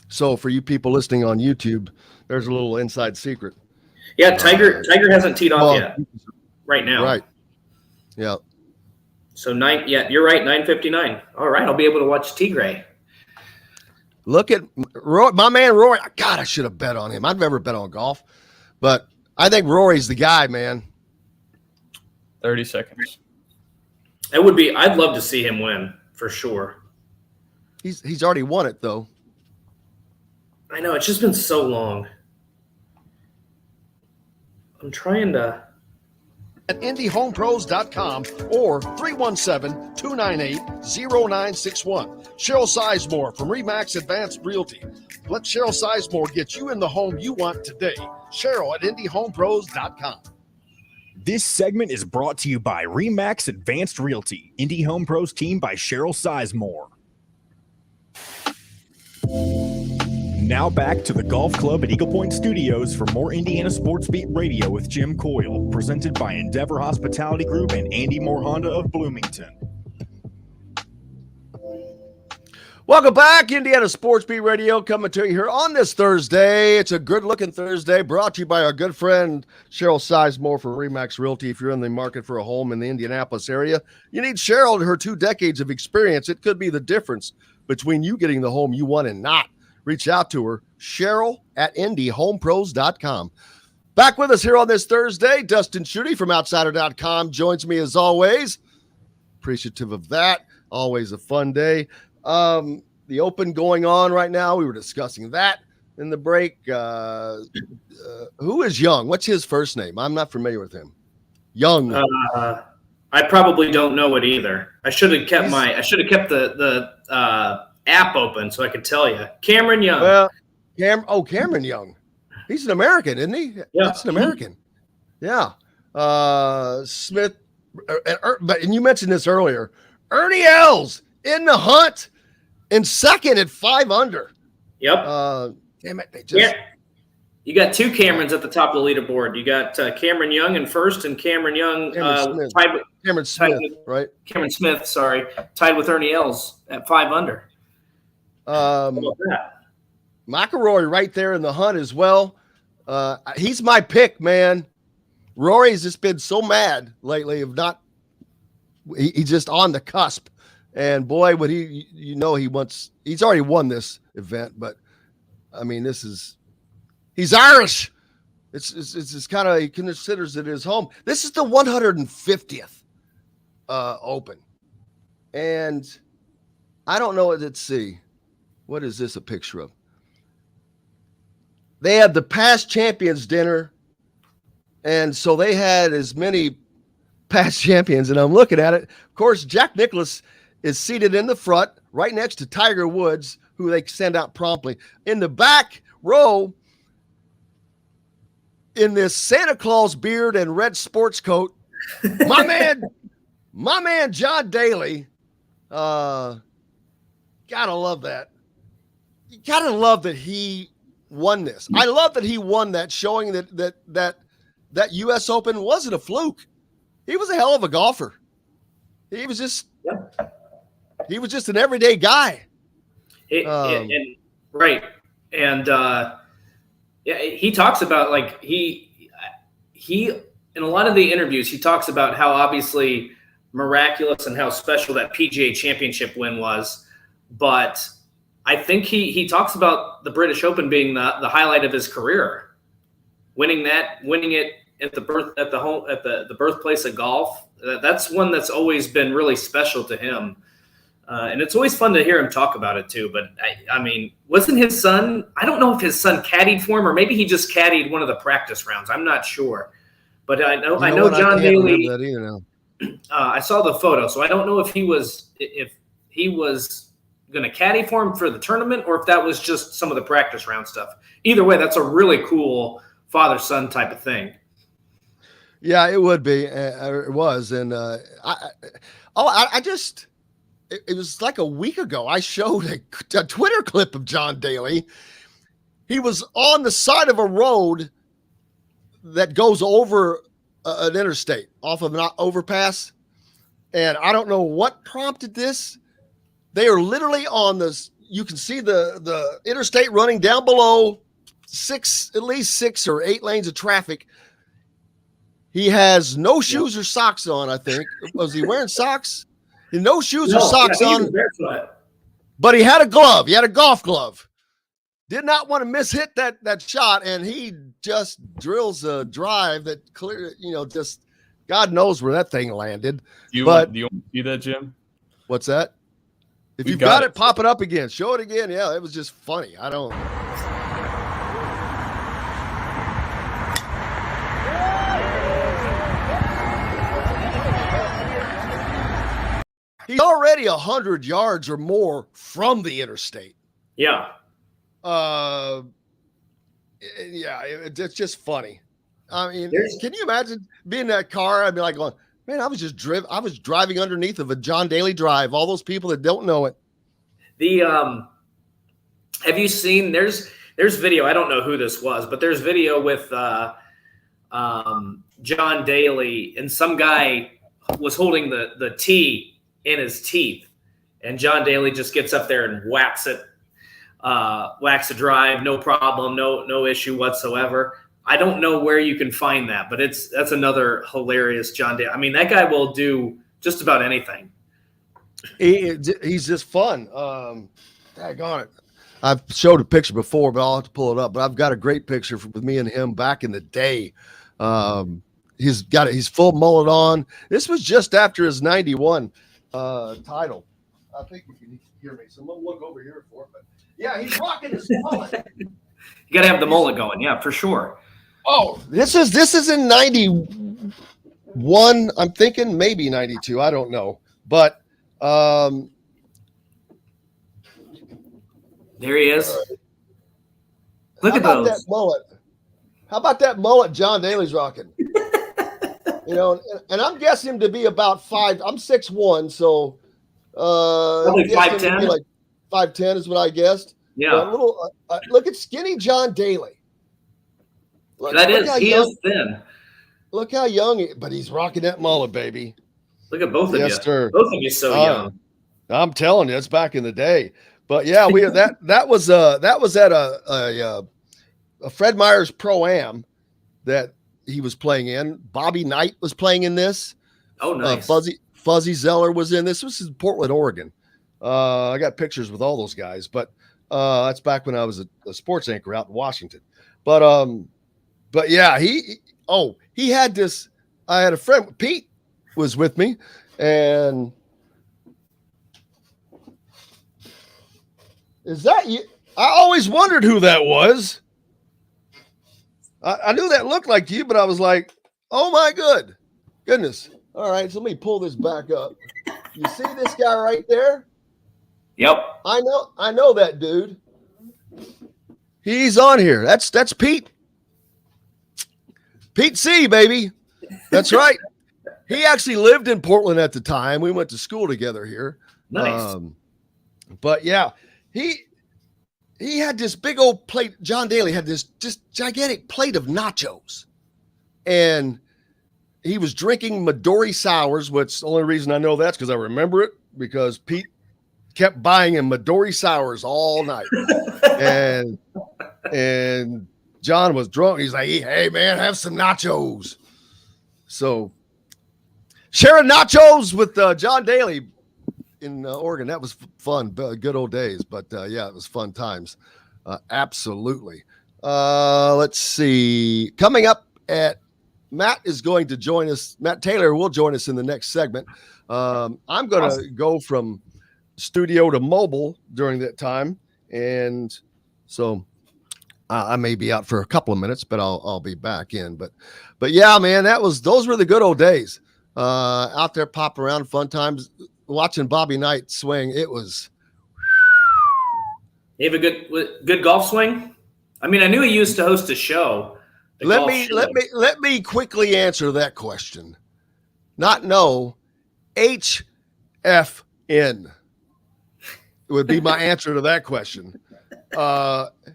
So for you people listening on YouTube, there's a little inside secret. Yeah, Tiger hasn't teed off yet. Right now. Right. Yeah. So you're right, 9:59. All right, I'll be able to watch Tigray. Look at my man Rory. God, I should have bet on him. I've never bet on golf, but I think Rory's the guy, man. 30 seconds. It would be. I'd love to see him win for sure. He's already won it though. I know it's just been so long. I'm trying to. At IndyHomePros.com or 317-298-0961. Cheryl Sizemore from RE/MAX Advanced Realty. Let Cheryl Sizemore get you in the home you want today. Cheryl at IndyHomePros.com. This segment is brought to you by RE/MAX Advanced Realty, Indy Home Pros team by Cheryl Sizemore. Now back to the Golf Club at Eagle Point Studios for more Indiana Sports Beat Radio with Jim Coyle, presented by Endeavor Hospitality Group and Andy Moore Honda of Bloomington. Welcome back, Indiana Sports Beat Radio, coming to you here on this Thursday. It's a good-looking Thursday, brought to you by our good friend Cheryl Sizemore for RE/MAX Realty. If you're in the market for a home in the Indianapolis area, you need Cheryl and her 2 decades of experience. It could be the difference between you getting the home you want and not. Reach out to her, Cheryl at IndyHomePros.com. Back with us here on this Thursday, Dustin Schutte from Outsider.com joins me as always. Appreciative of that. Always a fun day. The Open going on right now. We were discussing that in the break. Who is Young? What's his first name? I'm not familiar with him. Young. I probably don't know it either. I should have kept the app open so I could tell you. Cameron Young. Well, Cameron Young. He's an American, isn't he? Yeah. That's an American. Yeah. Smith. And you mentioned this earlier. Ernie Els in the hunt in second at 5 under. Yep. Damn it. You got 2 Camerons at the top of the leaderboard. You got Cameron Young in first and Cameron Young Cameron Smith, right? Cameron Smith, sorry, tied with Ernie Els at 5 under. How about that? McIlroy right there in the hunt as well. He's my pick, man. Rory's just been so mad lately of not. He's just on the cusp, and boy, would he! He's already won this event, but I mean, he's Irish. It's kind of, he considers it his home. This is the 150th Open, and I don't know. Let's see. What is this a picture of? They had the past champions dinner, and so they had as many past champions, and I'm looking at it. Of course, Jack Nicklaus is seated in the front, right next to Tiger Woods, who they send out promptly. In the back row, in this Santa Claus beard and red sports coat, my man John Daly. Gotta love that. You gotta love that he won this. I love that he won that, showing that U.S. Open wasn't a fluke. He was a hell of a golfer. He was just an everyday guy. Right. And he talks about, like, he in a lot of the interviews, he talks about how obviously miraculous and how special that PGA Championship win was. But I think he talks about the British Open being the highlight of his career. Winning it at the birthplace of golf. That's one that's always been really special to him. And it's always fun to hear him talk about it too. But I mean, wasn't his son? I don't know if his son caddied for him, or maybe he just caddied one of the practice rounds. I'm not sure. But I know John Daly. I saw the photo, so I don't know if he was going to caddy for him for the tournament, or if that was just some of the practice round stuff. Either way, that's a really cool father-son type of thing. Yeah, it would be. It was, and it was like a week ago. I showed a Twitter clip of John Daly. He was on the side of a road that goes over an interstate off of an overpass, and I don't know what prompted this. They are literally on this. You can see the interstate running down below, at least 6 or 8 lanes of traffic. He has no shoes or socks on, I think. Was he wearing socks? No shoes or socks on. but he had a glove. He had a golf glove. Did not want to miss-hit that shot, and he just drills a drive that clear, just God knows where that thing landed. Do you want to see that, Jim? What's that? If you've got it, pop it up again. Show it again. Yeah, it was just funny. I don't. He's already 100 yards or more from the interstate. Yeah. Yeah, it's just funny. I mean, can you imagine being in that car? I'd be like going, man, I was driving underneath of a John Daly drive. All those people that don't know it. Have you seen, there's video, I don't know who this was, but there's video with John Daly, and some guy was holding the tee in his teeth, and John Daly just gets up there and whacks a drive, no problem, no issue whatsoever. I don't know where you can find that, but that's another hilarious John Daly. I mean, that guy will do just about anything. He's just fun. Daggone it. I've showed a picture before, but I'll have to pull it up. But I've got a great picture with me and him back in the day. He's full mullet on. This was just after his 91 title. I think you can hear me, so I'm gonna look over here for it. But yeah, he's rocking his mullet. You got to have the mullet going, yeah, for sure. Oh, this is in 91. I'm thinking maybe 92. I don't know, but there he is. Look at those. That mullet. How about that mullet John Daly's rocking? And I'm guessing him to be about 5. I'm 6'1", so probably 5'10". Like 5'10" is what I guessed. Yeah. Look at skinny John Daly. He is thin. Look how young but he's rocking that mullet, baby. Look at both of you. Yes, sir. Both of you so young. I'm telling you, it's back in the day. But yeah, that was at a Fred Meyer's Pro-Am that he was playing in. Bobby Knight was playing in this. Oh, nice. Fuzzy Zeller was in this. This was in Portland, Oregon. I got pictures with all those guys, but that's back when I was a sports anchor out in Washington. But yeah, he had this. I had a friend, Pete, was with me, and is that you? I always wondered who that was. I knew that looked like you, but I was like, oh my goodness. All right, so let me pull this back up. You see this guy right there? Yep. I know that dude. He's on here. That's Pete. Pete C, baby. That's right. He actually lived in Portland at the time. We went to school together here. Nice. But yeah, he had this big old plate. John Daly had this just gigantic plate of nachos, and he was drinking Midori sours, which the only reason I know that's because I remember it because Pete kept buying him Midori sours all night. and John was drunk. He's like, hey, man, have some nachos. So sharing nachos with John Daly in Oregon, that was fun. Good old days. But, yeah, it was fun times. Absolutely. Let's see. Coming up Matt is going to join us. Matt Taylor will join us in the next segment. I'm going to go from studio to mobile during that time. And so I may be out for a couple of minutes, but I'll be back in. But yeah, man, those were the good old days. Out there popping around, fun times, watching Bobby Knight swing. It was. You have a good golf swing? I mean, I knew he used to host a show. Let me quickly answer that question. Not no, HFN would be my answer to that question.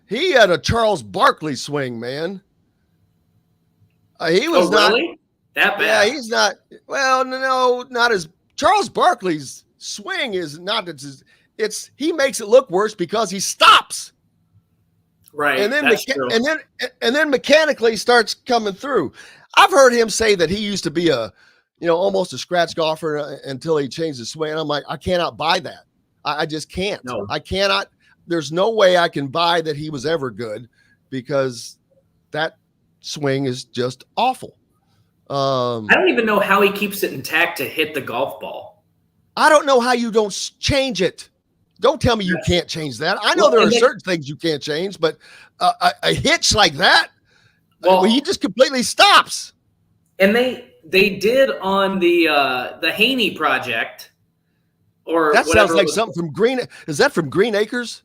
He had a Charles Barkley swing, man. He was not really? That bad. Yeah, he's not. Well, no, not as Charles Barkley's swing is not. He makes it look worse because he stops. Right. And then and then mechanically starts coming through. I've heard him say that he used to be almost a scratch golfer until he changed his swing. And I'm like, I cannot buy that. I just can't. No. I cannot. There's no way I can buy that he was ever good because that swing is just awful. I don't even know how he keeps it intact to hit the golf ball. I don't know how you don't change it. Don't tell me you can't change that. I know there are certain things you can't change, but a hitch like that, he just completely stops. And they did on the Haney project, or that sounds like something from Green. Is that from Green Acres?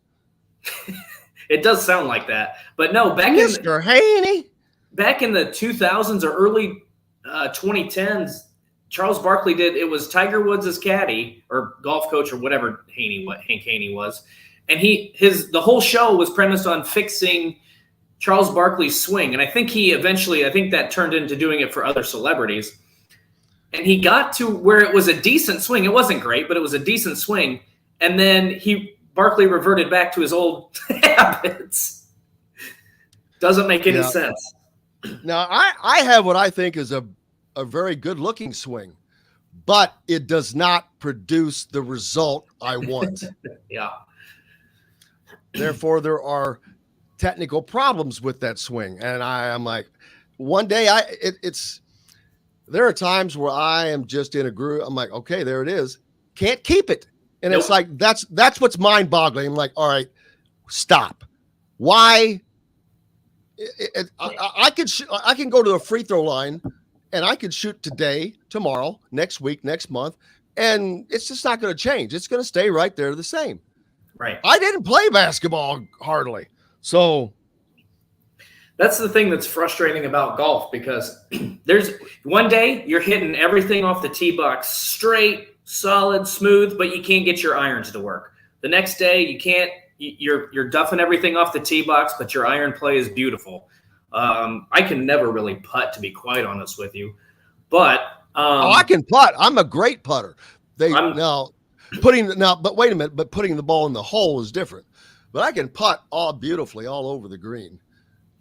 It does sound like that, but no. Mr. Haney. Back in the 2000s or early 2010s, Charles Barkley did. It was Tiger Woods' caddy or golf coach or whatever Hank Haney was, and the whole show was premised on fixing Charles Barkley's swing. And I think that turned into doing it for other celebrities. And he got to where it was a decent swing. It wasn't great, but it was a decent swing. And then Barkley reverted back to his old habits. Doesn't make any sense. Now, I have what I think is a very good-looking swing, but it does not produce the result I want. Yeah. Therefore, there are technical problems with that swing. And I'm like, one day there are times where I am just in a groove. I'm like, okay, there it is. Can't keep it. And It's like, that's what's mind boggling. I'm like, all right, stop. Why? I can go to the free throw line and I could shoot today, tomorrow, next week, next month. And it's just not going to change. It's going to stay right there the same. Right. I didn't play basketball hardly. So that's the thing that's frustrating about golf, because there's one day you're hitting everything off the tee box straight, solid, smooth, but you can't get your irons to work. The next day you can't. You're duffing everything off the tee box, but your iron play is beautiful. I can never really putt, to be quite honest with you, but I can putt. I'm a great putter. But wait a minute. But putting the ball in the hole is different. But I can putt beautifully all over the green.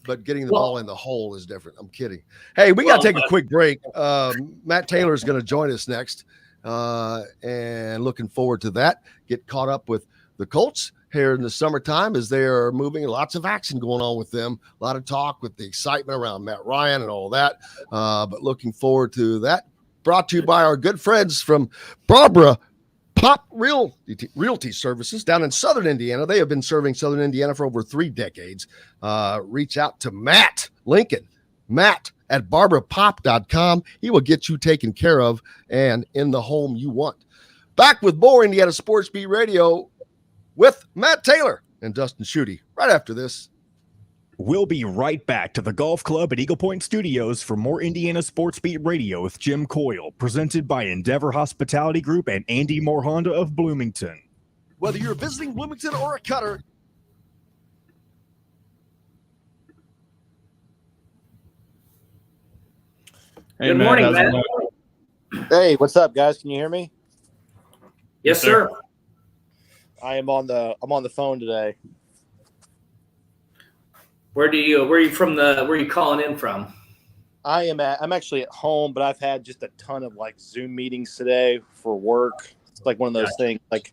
But getting the ball in the hole is different. I'm kidding. Hey, we got to take a quick break. Matt Taylor is going to join us next, and looking forward to that. Get caught up with the Colts here in the summertime as they are moving. Lots of action going on with them. A lot of talk with the excitement around Matt Ryan and all that. But looking forward to that. Brought to you by our good friends from Barbara Pop Realty Services down in Southern Indiana. They have been serving Southern Indiana for over 3 decades. Reach out to Matt Lincoln, Matt at barbarapop.com. He will get you taken care of and in the home you want. Back with more Indiana Sports Beat Radio with Matt Taylor and Dustin Schutte right after this. We'll be right back to the Golf Club at Eagle Point Studios for more Indiana Sports Beat Radio with Jim Coyle, presented by Endeavor Hospitality Group and Andy Moore Honda of Bloomington. Whether you're visiting Bloomington or a Cutter, Hey, Good Matt, morning, how's it Matt. going? Hey, what's up, guys? Can you hear me? Yes, sir. I'm on the phone today. Where are you calling in from? I'm actually at home, but I've had just a ton of Zoom meetings today for work. It's like one of those things. Like,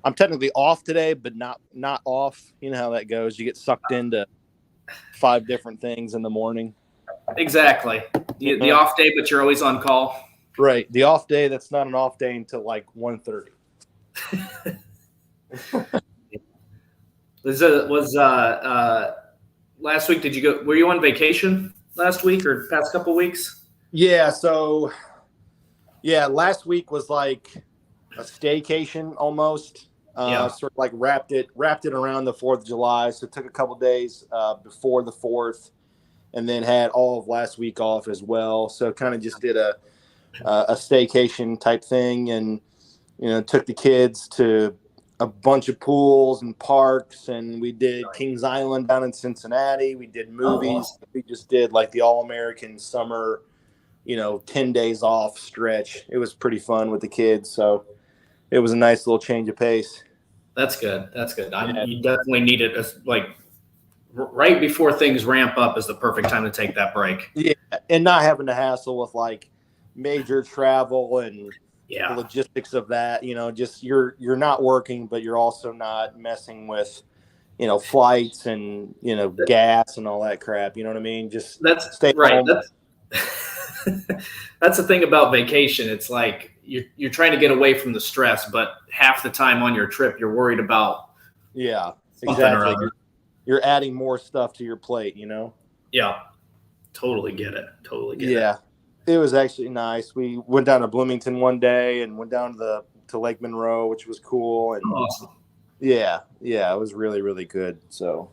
I'm technically off today, but not off. You know how that goes. You get sucked into 5 different things in the morning. Exactly. The off day, but you're always on call. Right. The off day, that's not an off day until 1:30. Last week, were you on vacation last week or past couple weeks? Yeah. So, last week was like a staycation almost. Sort of wrapped it around the 4th of July. So it took a couple days before the 4th, and then had all of last week off as well. So kind of just did a staycation type thing, and took the kids to a bunch of pools and parks, and we did Kings Island down in Cincinnati. We did movies. Oh, wow. We just did the All-American summer, 10 days off stretch. It was pretty fun with the kids. So it was a nice little change of pace. That's good. You definitely need it. Right before things ramp up is the perfect time to take that break. Yeah. And not having to hassle with major travel and the logistics of that, just you're not working, but you're also not messing with, flights and, gas and all that crap. You know what I mean? Just stay home. That's the thing about vacation. It's like you're trying to get away from the stress, but half the time on your trip, you're worried about exactly. You're adding more stuff to your plate, Yeah, totally get it. Yeah, it was actually nice. We went down to Bloomington one day and went down to Lake Monroe, which was cool. And awesome. Yeah, it was really, really good. So,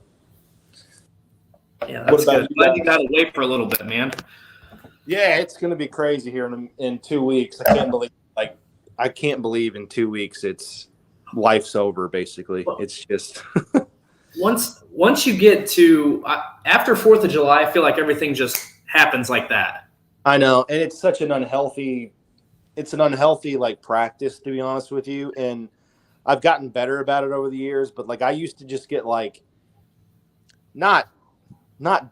yeah, that's good. Glad you got away for a little bit, man. Yeah, it's going to be crazy here in 2 weeks. I can't believe in 2 weeks life's over. Basically, it's just once you get to after 4th of July, I feel like everything just happens like that. I know, and it's such an unhealthy. It's an unhealthy practice, to be honest with you. And I've gotten better about it over the years, but I used to just get not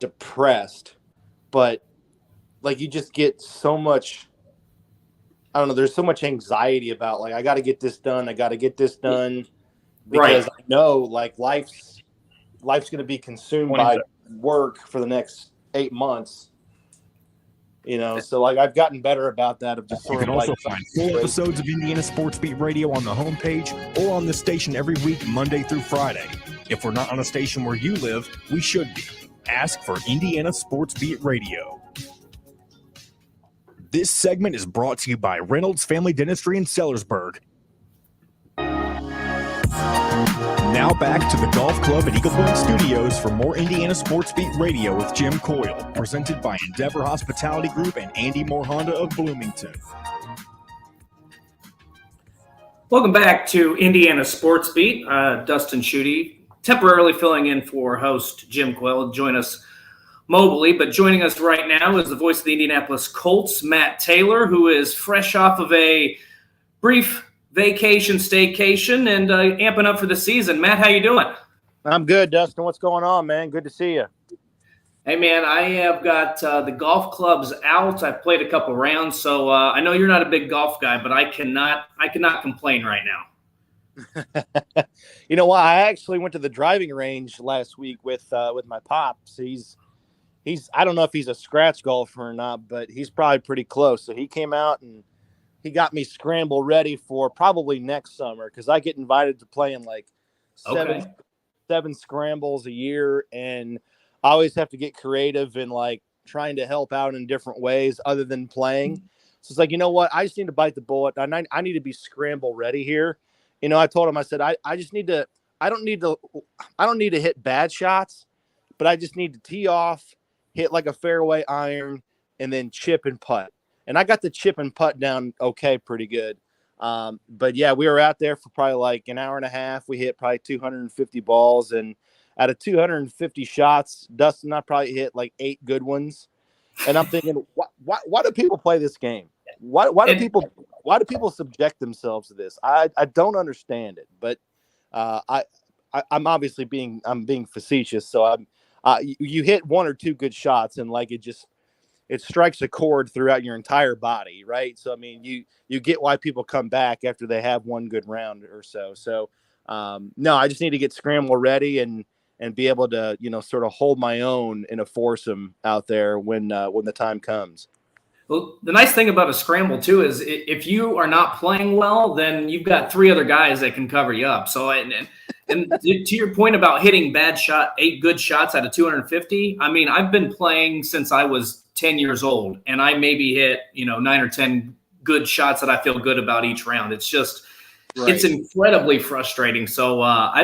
depressed, but you just get so much. I don't know. There's so much anxiety about I got to get this done. I got to get this done because I know life's going to be consumed by work for the next 8 months. So I've gotten better about that. Of just you can also find full episodes of Indiana Sports Beat Radio on the homepage or on the station every week, Monday through Friday. If we're not on a station where you live, we should be. Ask for Indiana Sports Beat Radio. This segment is brought to you by Reynolds Family Dentistry in Sellersburg. Now back to the Golf Club at Eagle Point Studios for more Indiana Sports Beat Radio with Jim Coyle, presented by Endeavor Hospitality Group and Andy Moore Honda of Bloomington. Welcome back to Indiana Sports Beat. Dustin Schutte, temporarily filling in for host Jim Coyle. Join us mobily, but joining us right now is the voice of the Indianapolis Colts, Matt Taylor, who is fresh off of a brief staycation, and amping up for the season. Matt, how you doing? I'm good, Dustin. What's going on, man? Good to see you. Hey, man, I have got the golf clubs out. I've played a couple rounds, so I know you're not a big golf guy, but I cannot complain right now. You know what? I actually went to the driving range last week with my pops. He's I don't know if he's a scratch golfer or not, but he's probably pretty close. So he came out and he got me scramble ready for probably next summer, because I get invited to play in seven scrambles a year, and I always have to get creative and trying to help out in different ways other than playing. So it's you know what? I just need to bite the bullet. I need to be scramble ready here. I told him, I said, I don't need to hit bad shots, but I just need to tee off, hit a fairway iron, and then chip and putt. And I got the chip and putt down pretty good. But yeah, we were out there for probably an hour and a half. We hit probably 250 balls, and out of 250 shots, Dustin, I probably hit 8 good ones. And I'm thinking, why do people play this game? Why do people subject themselves to this? I don't understand it. But I'm obviously being facetious. So you hit 1 or 2 good shots, and it strikes a chord throughout your entire body, right? So, I mean, you get why people come back after they have 1 good round or so. So, no, I just need to get scramble ready and be able to, sort of hold my own in a foursome out there when the time comes. Well, the nice thing about a scramble, too, is if you are not playing well, then you've got 3 other guys that can cover you up. So, and to your point about hitting 8 good shots out of 250, I mean, I've been playing since I was 10 years old, and I maybe hit 9 or 10 good shots that I feel good about each round. It's just It's incredibly frustrating. So I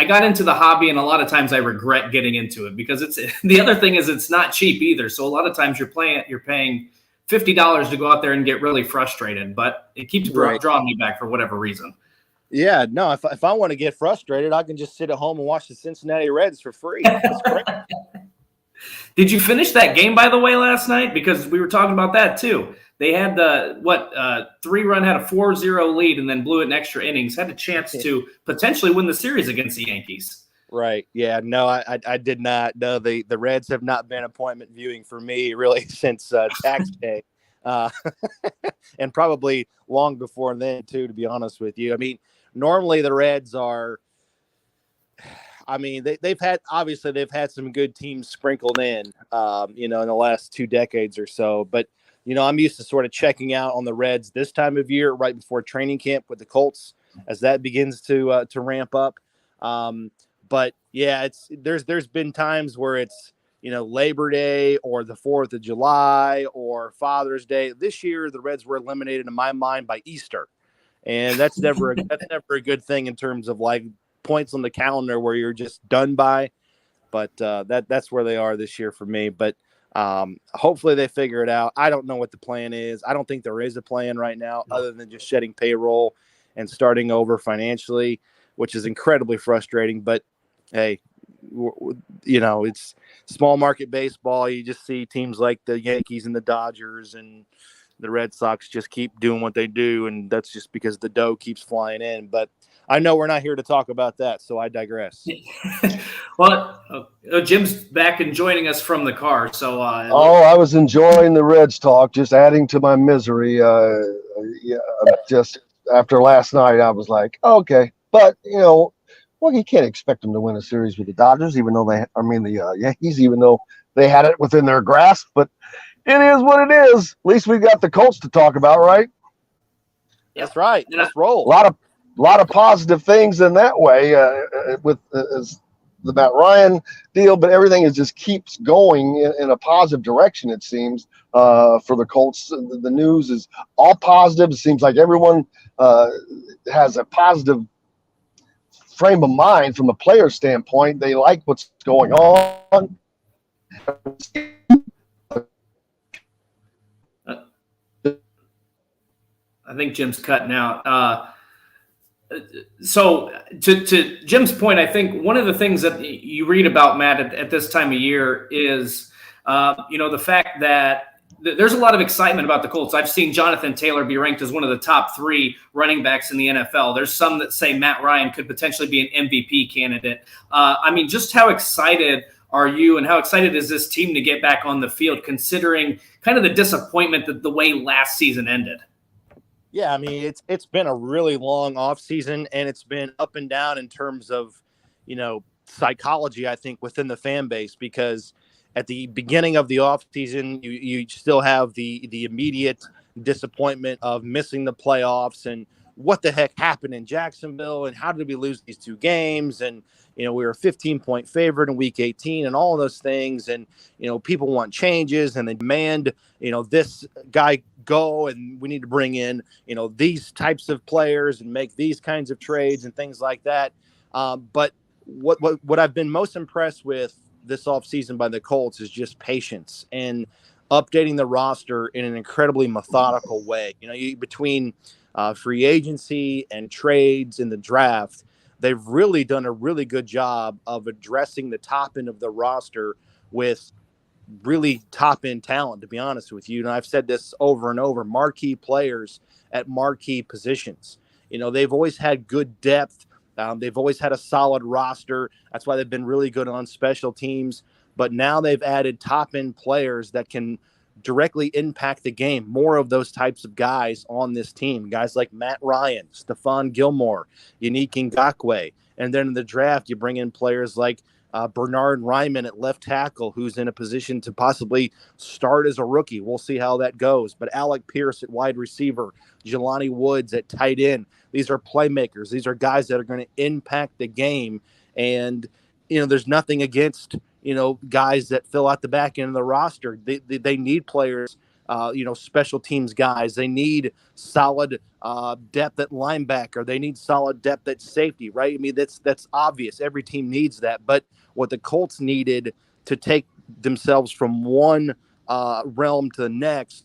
got into the hobby, and a lot of times I regret getting into it, because the other thing is it's not cheap either. So a lot of times you're paying $50 to go out there and get really frustrated, but it keeps drawing me back for whatever reason. Yeah, no, if I want to get frustrated, I can just sit at home and watch the Cincinnati Reds for free. That's great. Did you finish that game, by the way, last night? Because we were talking about that too. They had 3-run, had a 4-0 lead, and then blew it in extra innings. Had a chance to potentially win the series against the Yankees. Right. Yeah. No, I did not. No, the Reds have not been appointment viewing for me really since tax day. uh, and probably long before then too, to be honest with you. I mean, normally the Reds are, I mean, they've had some good teams sprinkled in, in the last 2 decades or so. But, I'm used to sort of checking out on the Reds this time of year, right before training camp with the Colts, as that begins to ramp up. But yeah, there's been times where it's, Labor Day or the 4th of July or Father's Day. This year, the Reds were eliminated in my mind by Easter. And that's never a good thing in terms of like points on the calendar where you're just done by. But that's where they are this year for me. But hopefully they figure it out. I don't know what the plan is. I don't think there is a plan right now other than just shedding payroll and starting over financially, which is incredibly frustrating. But hey, it's small market baseball. You just see teams like the Yankees and the Dodgers and the Red Sox just keep doing what they do, and that's just because the dough keeps flying in. But I know we're not here to talk about that, so I digress. Well, Jim's back and joining us from the car. So, I was enjoying the Reds talk, just adding to my misery. Just after last night, I was like, okay, but you can't expect them to win a series with the Dodgers, the Yankees, even though they had it within their grasp. But it is what it is. At least we got the Colts to talk about, right? That's right. Let's roll. A lot of positive things in that way with the Matt Ryan deal, but everything just keeps going in a positive direction, it seems, for the Colts. The news is all positive. It seems like everyone has a positive frame of mind from a player standpoint. They like what's going on. I think Jim's cutting out. So to Jim's point, I think one of the things that you read about, Matt, at this time of year is, the fact that there's a lot of excitement about the Colts. I've seen Jonathan Taylor be ranked as one of the top 3 running backs in the NFL. There's some that say Matt Ryan could potentially be an MVP candidate. Just how excited are you and how excited is this team to get back on the field, considering kind of the disappointment that the way last season ended? Yeah, I mean, it's been a really long off season, and it's been up and down in terms of, psychology, I think, within the fan base, because at the beginning of the off season, you still have the immediate disappointment of missing the playoffs and what the heck happened in Jacksonville and how did we lose these 2 games? And, we were a 15-point favorite in week 18 and all of those things. And, people want changes and they demand, this guy go, and we need to bring in, these types of players and make these kinds of trades and things like that. But what I've been most impressed with this offseason by the Colts is just patience and updating the roster in an incredibly methodical way. Between free agency and trades in the draft, they've really done a really good job of addressing the top end of the roster with really top end talent, to be honest with you. And I've said this over and over, marquee players at marquee positions. They've always had good depth. They've always had a solid roster. That's why they've been really good on special teams. But now they've added top end players that can directly impact the game. More of those types of guys on this team, guys like Matt Ryan, Stephon Gilmore, Yannick Ngakoue. And then in the draft, you bring in players like Bernard Ryman at left tackle, who's in a position to possibly start as a rookie. We'll see how that goes. But Alec Pierce at wide receiver, Jelani Woods at tight end. These are playmakers. These are guys that are going to impact the game. And, there's nothing against, guys that fill out the back end of the roster. They need players, special teams guys. They need solid depth at linebacker. They need solid depth at safety, right? I mean, that's obvious. Every team needs that. But what the Colts needed to take themselves from one realm to the next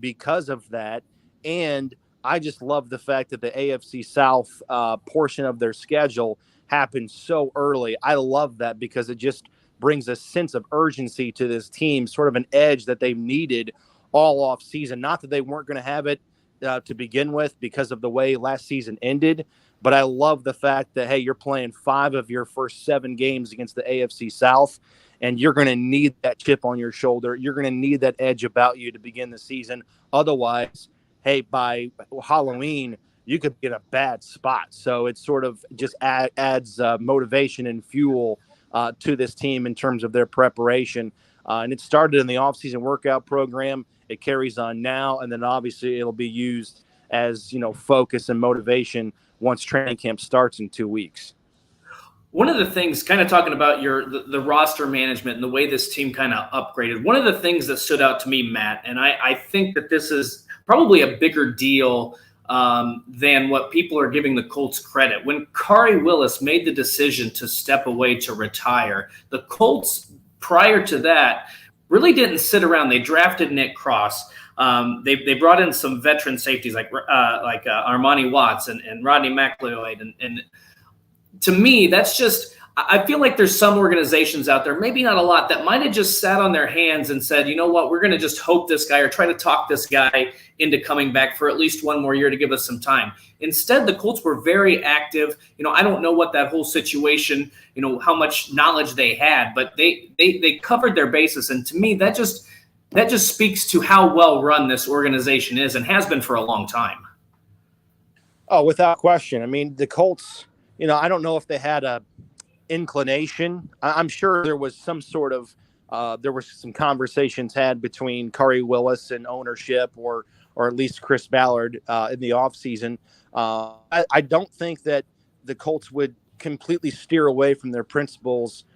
because of that. And I just love the fact that the AFC South portion of their schedule happened so early. I love that because it just brings a sense of urgency to this team, sort of an edge that they've needed all off season. Not that they weren't going to have it to begin with because of the way last season ended. But I love the fact that, hey, you're playing 5 of your first 7 games against the AFC South, and you're going to need that chip on your shoulder. You're going to need that edge about you to begin the season. Otherwise, hey, by Halloween, you could be in a bad spot. So it sort of just adds motivation and fuel to this team in terms of their preparation. And it started in the offseason workout program. It carries on now, and then obviously it'll be used as, focus and motivation once training camp starts in 2 weeks. One of the things, kind of talking about the roster management and the way this team kind of upgraded, one of the things that stood out to me, Matt, and I think that this is probably a bigger deal than what people are giving the Colts credit. When Khari Willis made the decision to step away to retire, the Colts, prior to that, really didn't sit around. They drafted Nick Cross. They brought in some veteran safeties like Armani Watts and Rodney McLeod. And to me, that's just – I feel like there's some organizations out there, maybe not a lot, that might have just sat on their hands and said, you know what, we're going to just hope this guy or try to talk this guy into coming back for at least one more year to give us some time. Instead, the Colts were very active. I don't know what that whole situation, how much knowledge they had, but they covered their bases. And to me, that just speaks to how well run this organization is and has been for a long time. Oh, without question. I mean, the Colts, I don't know if they had a inclination. I'm sure there was some sort of there were some conversations had between Khari Willis and ownership or at least Chris Ballard in the offseason. I don't think that the Colts would completely steer away from their principles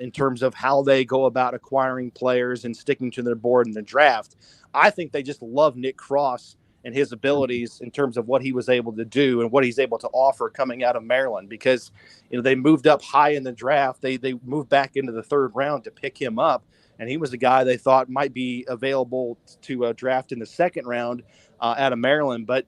in terms of how they go about acquiring players and sticking to their board in the draft. I think they just love Nick Cross and his abilities in terms of what he was able to do and what he's able to offer coming out of Maryland, because they moved up high in the draft. They moved back into the 3rd round to pick him up, and he was a guy they thought might be available to draft in the 2nd round out of Maryland. But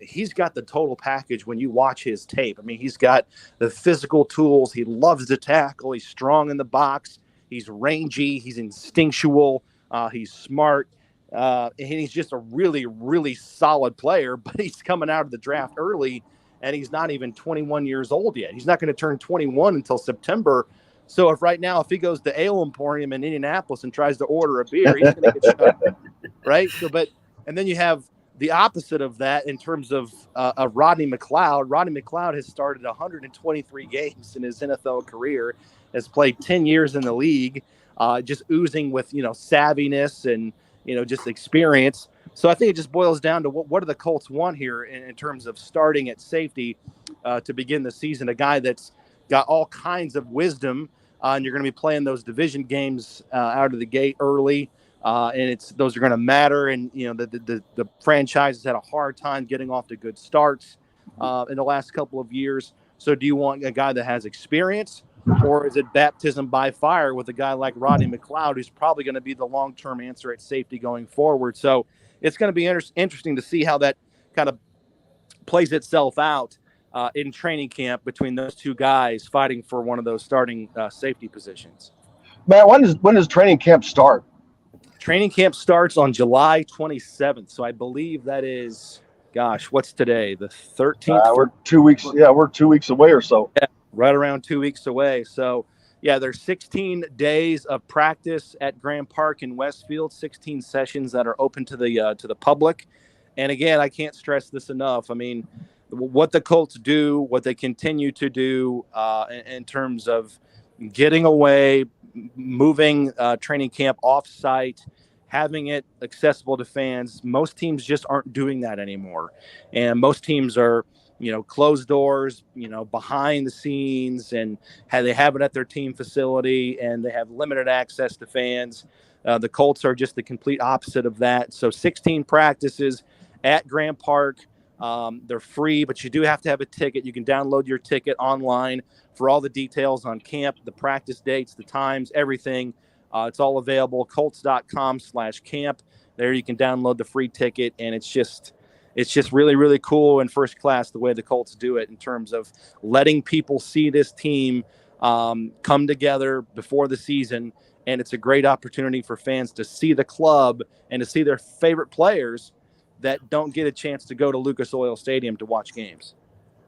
he's got the total package when you watch his tape. I mean, he's got the physical tools. He loves to tackle. He's strong in the box. He's rangy. He's instinctual. He's smart. And he's just a really, really solid player, but he's coming out of the draft early, and he's not even 21 years old yet. He's not going to turn 21 until September. So if he goes to Ale Emporium in Indianapolis and tries to order a beer, he's going to get shot, right? And then you have the opposite of that in terms of Rodney McLeod. Rodney McLeod has started 123 games in his NFL career, has played 10 years in the league, just oozing with, savviness and, just experience. So I think it just boils down to what do the Colts want here in terms of starting at safety to begin the season, a guy that's got all kinds of wisdom, and you're going to be playing those division games out of the gate early, and those are going to matter. And, the franchise has had a hard time getting off to good starts in the last couple of years. So do you want a guy that has experience, or is it baptism by fire with a guy like Rodney McLeod, who's probably going to be the long-term answer at safety going forward? So it's going to be interesting to see how that kind of plays itself out in training camp between those two guys fighting for one of those starting safety positions. Matt, when does training camp start? Training camp starts on July 27th. So I believe that is, what's today? The 13th? We're 2 weeks. Yeah, we're 2 weeks away or so. Yeah, right around 2 weeks away. So, there's 16 days of practice at Graham Park in Westfield, 16 sessions that are open to the public. And again, I can't stress this enough. I mean, what the Colts do, what they continue to do in terms of getting away, moving training camp off-site, having it accessible to fans. Most teams just aren't doing that anymore. And most teams are, closed doors, behind the scenes, and they have it at their team facility, and they have limited access to fans. The Colts are just the complete opposite of that. So 16 practices at Graham Park. They're free, but you do have to have a ticket. You can download your ticket online for all the details on camp, the practice dates, the times, everything. It's all available. Colts.com/camp. There you can download the free ticket, and it's just really, really cool and first class the way the Colts do it in terms of letting people see this team come together before the season. And it's a great opportunity for fans to see the club and to see their favorite players that don't get a chance to go to Lucas Oil Stadium to watch games.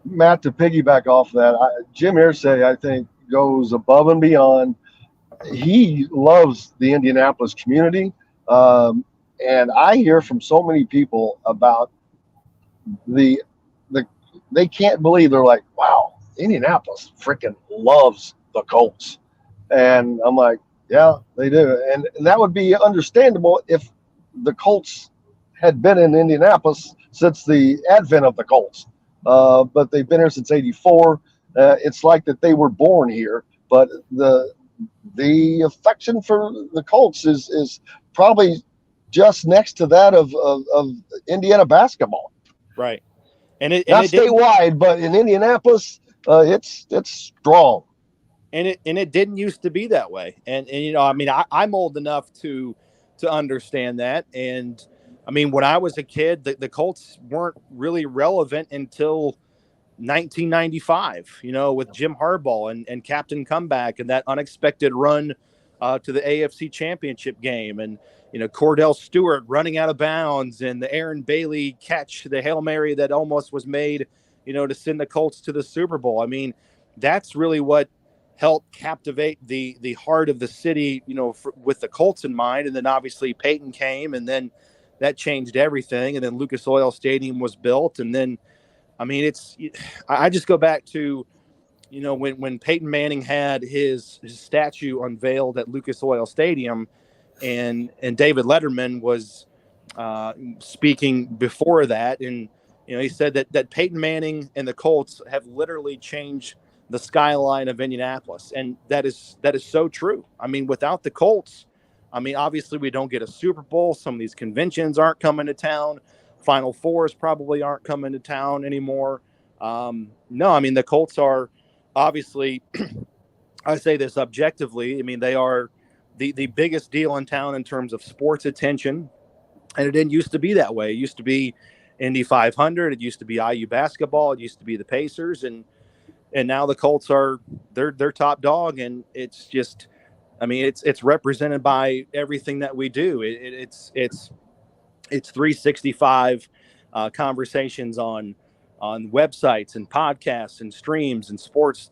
Matt, to piggyback off that, Jim Irsay, I think, goes above and beyond. He loves the Indianapolis community. And I hear from so many people about they can't believe, they're like, wow, Indianapolis freaking loves the Colts. And I'm like, yeah, they do. And that would be understandable if the Colts had been in Indianapolis since the advent of the Colts. But they've been here since '84. It's like that they were born here, but the affection for the Colts is probably just next to that of Indiana basketball. Right. And not statewide, but in Indianapolis, it's strong. And it didn't used to be that way. And you know, I mean, I'm old enough to understand that. And I mean, when I was a kid, the Colts weren't really relevant until 1995, you know, with Jim Harbaugh and Captain Comeback and that unexpected run to the AFC Championship game. And, you know, Cordell Stewart running out of bounds and the Aaron Bailey catch, the Hail Mary that almost was made, you know, to send the Colts to the Super Bowl. I mean, that's really what helped captivate the heart of the city, you know, with the Colts in mind. And then obviously Peyton came, and then that changed everything. And then Lucas Oil Stadium was built. And then, I mean, I just go back to, you know, when Peyton Manning had his statue unveiled at Lucas Oil Stadium, and David Letterman was speaking before that. And, you know, he said that Peyton Manning and the Colts have literally changed the skyline of Indianapolis. And that is so true. I mean, without the Colts, I mean, obviously we don't get a Super Bowl. Some of these conventions aren't coming to town. Final Fours probably aren't coming to town anymore. No, I mean, the Colts are obviously, I say this objectively, I mean, they are the biggest deal in town in terms of sports attention. And it didn't used to be that way. It used to be Indy 500. It used to be IU basketball. It used to be the Pacers. And now the Colts are they're top dog. And it's just, I mean, it's represented by everything that we do. It's 365 conversations on websites and podcasts and streams and sports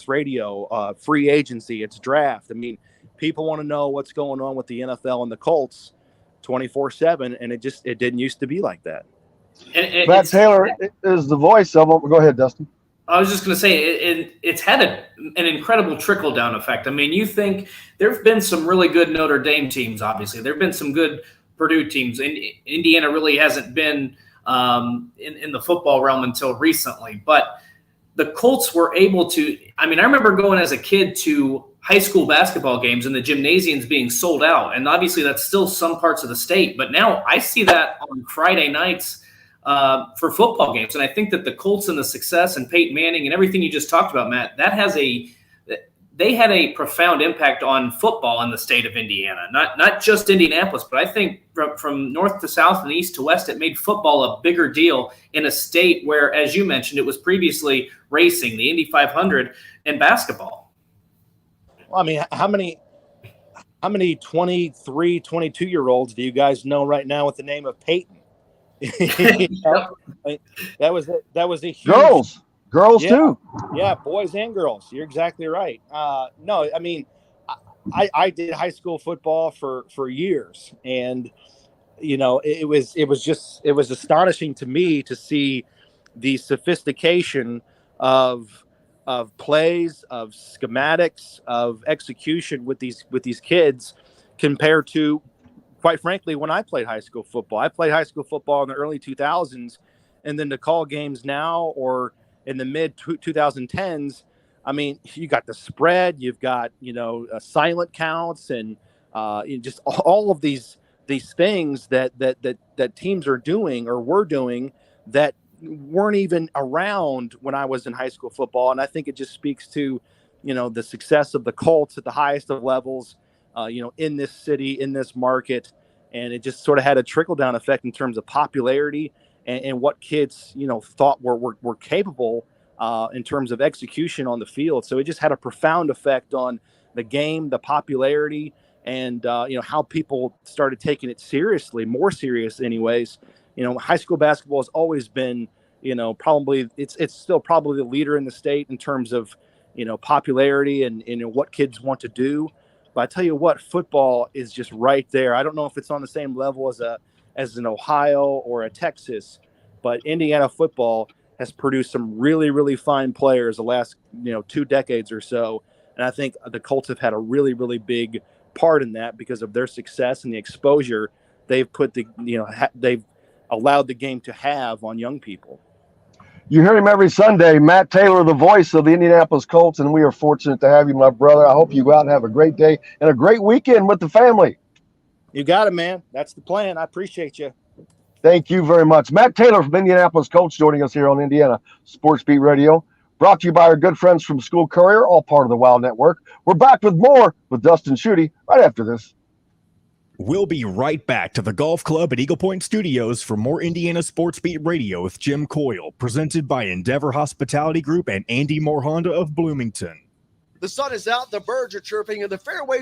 radio, free agency, it's draft. I mean, people want to know what's going on with the NFL and the Colts 24/7, and it didn't used to be like that. Matt Taylor is the voice of them. Go ahead, Dustin. I was just going to say it's had an incredible trickle-down effect. I mean, you think there have been some really good Notre Dame teams, obviously. There have been some good Purdue teams. And Indiana really hasn't been in the football realm until recently. But the Colts were able to – I mean, I remember going as a kid to high school basketball games and the gymnasiums being sold out. And obviously that's still some parts of the state. But now I see that on Friday nights for football games. And I think that the Colts and the success and Peyton Manning and everything you just talked about, Matt, they had a profound impact on football in the state of Indiana, not just Indianapolis, but I think from north to south and east to west, it made football a bigger deal in a state where, as you mentioned, it was previously racing, the Indy 500, and basketball. Well, I mean, how many 23, 22-year-olds do you guys know right now with the name of Peyton? You know? That was a huge Girls too. Yeah, boys and girls. You're exactly right. No, I mean, I did high school football for years, and you know, it was astonishing to me to see the sophistication of plays, of schematics, of execution with these kids compared to, quite frankly, when I played high school football. I played high school football in the early 2000s, and then to call games now or in the mid 2010s, I mean, you got the spread, you've got, you know, silent counts, and just all of these things that teams are doing or were doing that weren't even around when I was in high school football. And I think it just speaks to, you know, the success of the Colts at the highest of levels, you know, in this city, in this market. And it just sort of had a trickle down effect in terms of popularity and what kids, you know, thought were capable in terms of execution on the field. So it just had a profound effect on the game, the popularity, and you know, how people started taking it seriously, more serious anyways, high school basketball has always been, probably it's still probably the leader in the state in terms of, popularity and what kids want to do. But I tell you what, football is just right there. I don't know if it's on the same level as an Ohio or a Texas, but Indiana football has produced some really, really fine players the last, 2 decades or so. And I think the Colts have had a really, really big part in that because of their success and the exposure they've put they've allowed the game to have on young people. You hear him every Sunday, Matt Taylor, the voice of the Indianapolis Colts, and we are fortunate to have you, my brother. I hope you go out and have a great day and a great weekend with the family. You got it, man. That's the plan. I appreciate you. Thank you very much. Matt Taylor from Indianapolis Colts joining us here on Indiana Sports Beat Radio. Brought to you by our good friends from School Courier, all part of the Wild Network. We're back with more with Dustin Schutte right after this. We'll be right back to the Golf Club at Eagle Point Studios for more Indiana Sports Beat Radio with Jim Coyle, presented by Endeavor Hospitality Group and Andy Moore Honda of Bloomington. The sun is out, the birds are chirping, and the fairway.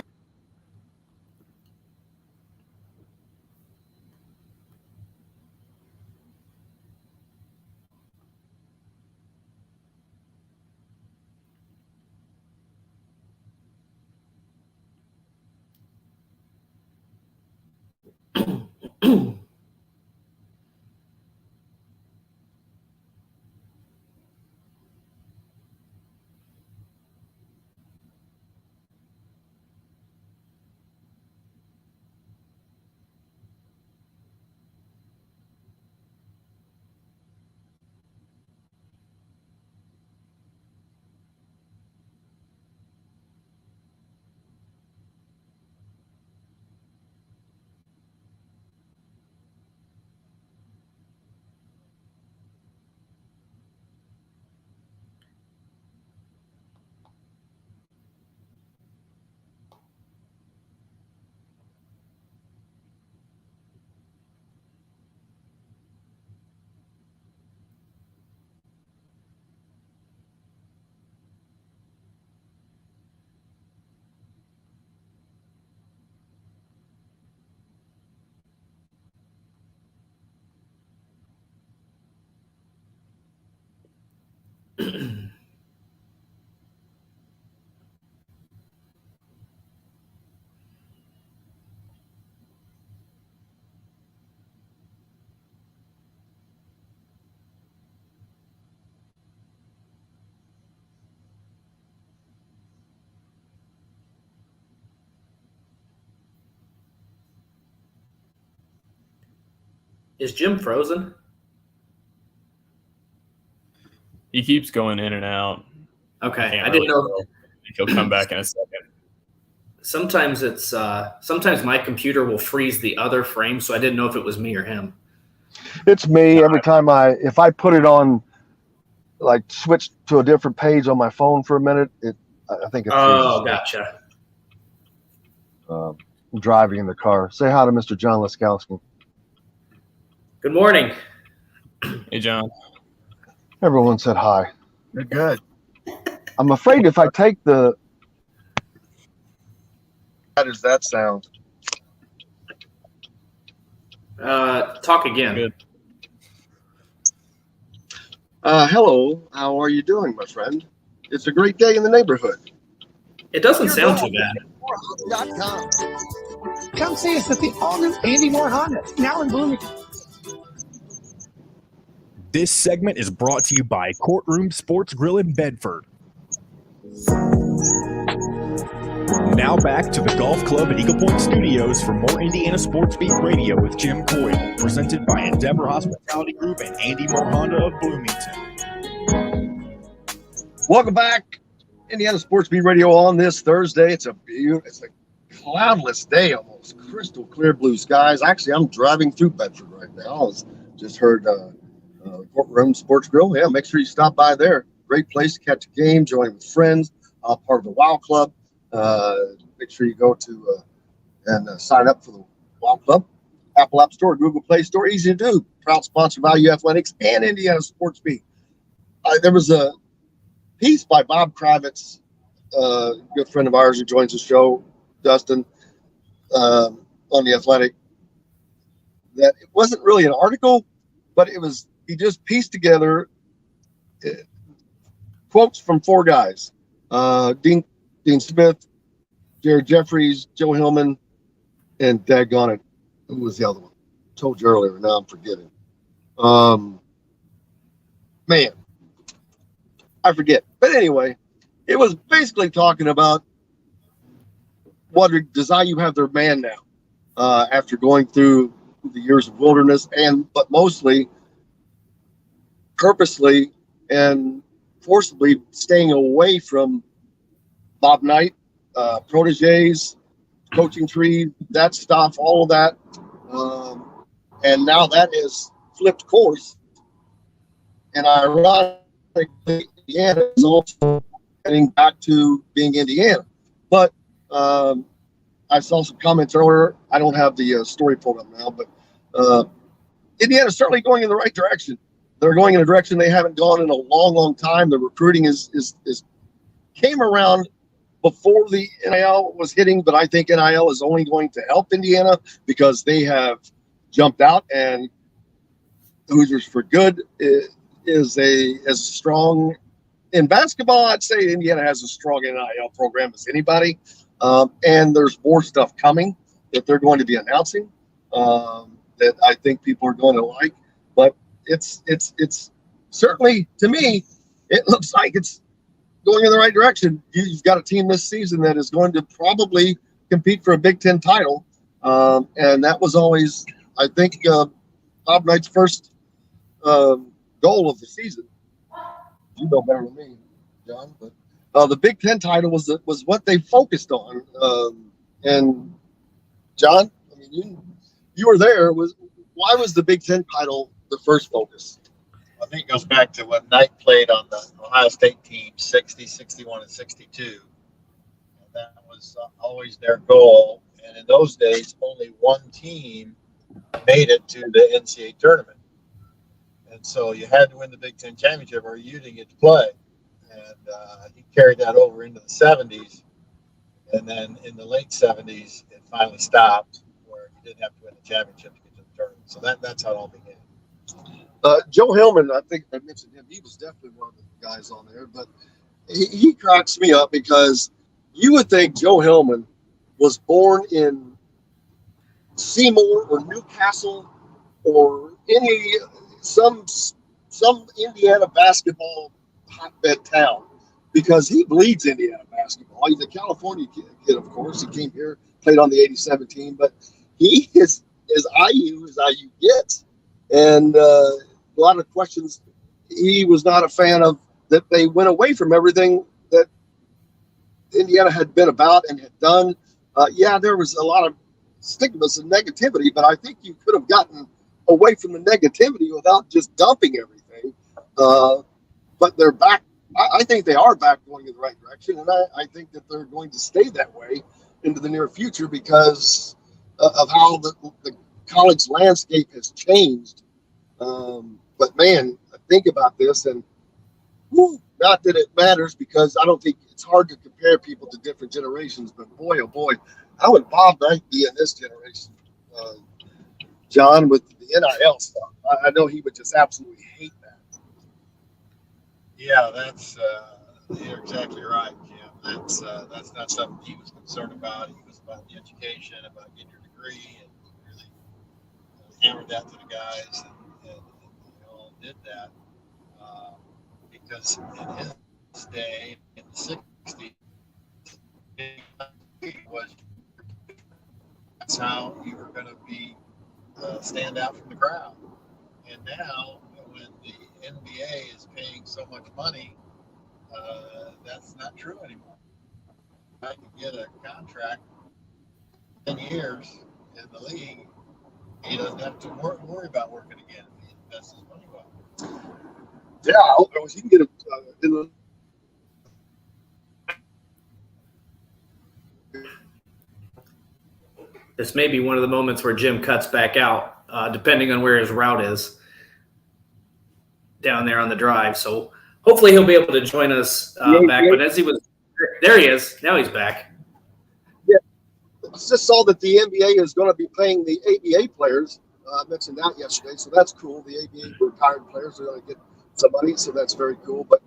Is Jim frozen? He keeps going in and out. Okay, I didn't know. He'll come back in a second. Sometimes sometimes my computer will freeze the other frame, so I didn't know if it was me or him. It's me every time if I put it on, like switch to a different page on my phone for a minute, I think it freezes. Oh, gotcha. I'm driving in the car. Say hi to Mr. John Laskowski. Good morning. Hey, John. Everyone said hi. You're good. I'm afraid if I take how does that sound? Talk again. Good. Hello. How are you doing, my friend? It's a great day in the neighborhood. It doesn't sound too bad. Come see us at the all-new Andy Moore Honda, now in Bloomington. This segment is brought to you by Courtroom Sports Grill in Bedford. Now back to the Golf Club at Eagle Point Studios for more Indiana Sports Beat Radio with Jim Coyle, presented by Endeavor Hospitality Group and Andy Moore Honda of Bloomington. Welcome back, Indiana Sports Beat Radio on this Thursday. It's a cloudless day, almost crystal clear blue skies. Actually, I'm driving through Bedford right now. I just heard Courtroom Sports Grill. Yeah, make sure you stop by there. Great place to catch a game, join with friends, part of the Wild Club. Make sure you go to and sign up for the Wild Club. Apple App Store, Google Play Store, easy to do. Proud sponsor of IU Athletics and Indiana Sports Beat. There was a piece by Bob Kravitz, a good friend of ours who joins the show, Dustin, on the Athletic, that it wasn't really an article, but he just pieced together quotes from 4 guys: Dean Smith, Jared Jeffries, Joe Hillman, and daggone it, who was the other one? I told you earlier. Now I'm forgetting. Man, I forget. But anyway, it was basically talking about what does IU have their man now after going through the years of wilderness, but mostly purposely and forcibly staying away from Bob Knight, proteges, coaching tree, that stuff, all of that. And now that has flipped course. And ironically, Indiana is also heading back to being Indiana. But I saw some comments earlier. I don't have the story pulled up now, but Indiana's certainly going in the right direction. They're going in a direction they haven't gone in a long, long time. The recruiting is came around before the NIL was hitting, but I think NIL is only going to help Indiana because they have jumped out, and Hoosiers for Good is as strong in basketball. I'd say Indiana has a strong NIL program as anybody, and there's more stuff coming that they're going to be announcing that I think people are going to like. But it's certainly, to me, it looks like it's going in the right direction. You've got a team this season that is going to probably compete for a Big Ten title, and that was always, I think, Bob Knight's first goal of the season. You know better than me, John, but the Big Ten title was what they focused on. And John, I mean, you were there. Why was the Big Ten title the first focus? I think it goes back to when Knight played on the Ohio State team, 60, 61, and 62. And that was always their goal. And in those days, only one team made it to the NCAA tournament. And so you had to win the Big Ten championship or you didn't get to play. And he carried that over into the 70s. And then in the late 70s, it finally stopped where you didn't have to win the championship to get to the tournament. So that's how it all began. Joe Hillman, I think I mentioned him. He was definitely one of the guys on there, but he cracks me up because you would think Joe Hillman was born in Seymour or Newcastle or some Indiana basketball hotbed town because he bleeds Indiana basketball. He's a California kid, of course. He came here, played on the '87 team, but he is as IU gets. And a lot of questions. He was not a fan of that. They went away from everything that Indiana had been about and had done. Yeah, there was a lot of stigmas and negativity, but I think you could have gotten away from the negativity without just dumping everything. But they're back. I think they are back going in the right direction, and I think that they're going to stay that way into the near future because of how the college landscape has changed. But man, think about this, and not that it matters because I don't think it's hard to compare people to different generations, but boy, oh boy, how would Bob Knight be in this generation, John, with the NIL stuff? I know he would just absolutely hate that. Yeah, you're exactly right, Jim. That's not something he was concerned about. He was about the education, about getting your degree, and really hammered that to the guys, and they all did that because in his day, in the 60s, that's how you were going to be stand out from the crowd. And now, when the NBA is paying so much money, that's not true anymore. I can get a contract 10 years in the league. He doesn't have to worry about working again if he invests his money well. Yeah, I hope he can get it in the. This may be one of the moments where Jim cuts back out, depending on where his route is down there on the drive. So hopefully he'll be able to join us back. But as there he is. Now he's back. Yeah, I just saw that the NBA is going to be paying the ABA players I mentioned that yesterday, so that's cool. The ABA retired players are going to get some money, so that's very cool. But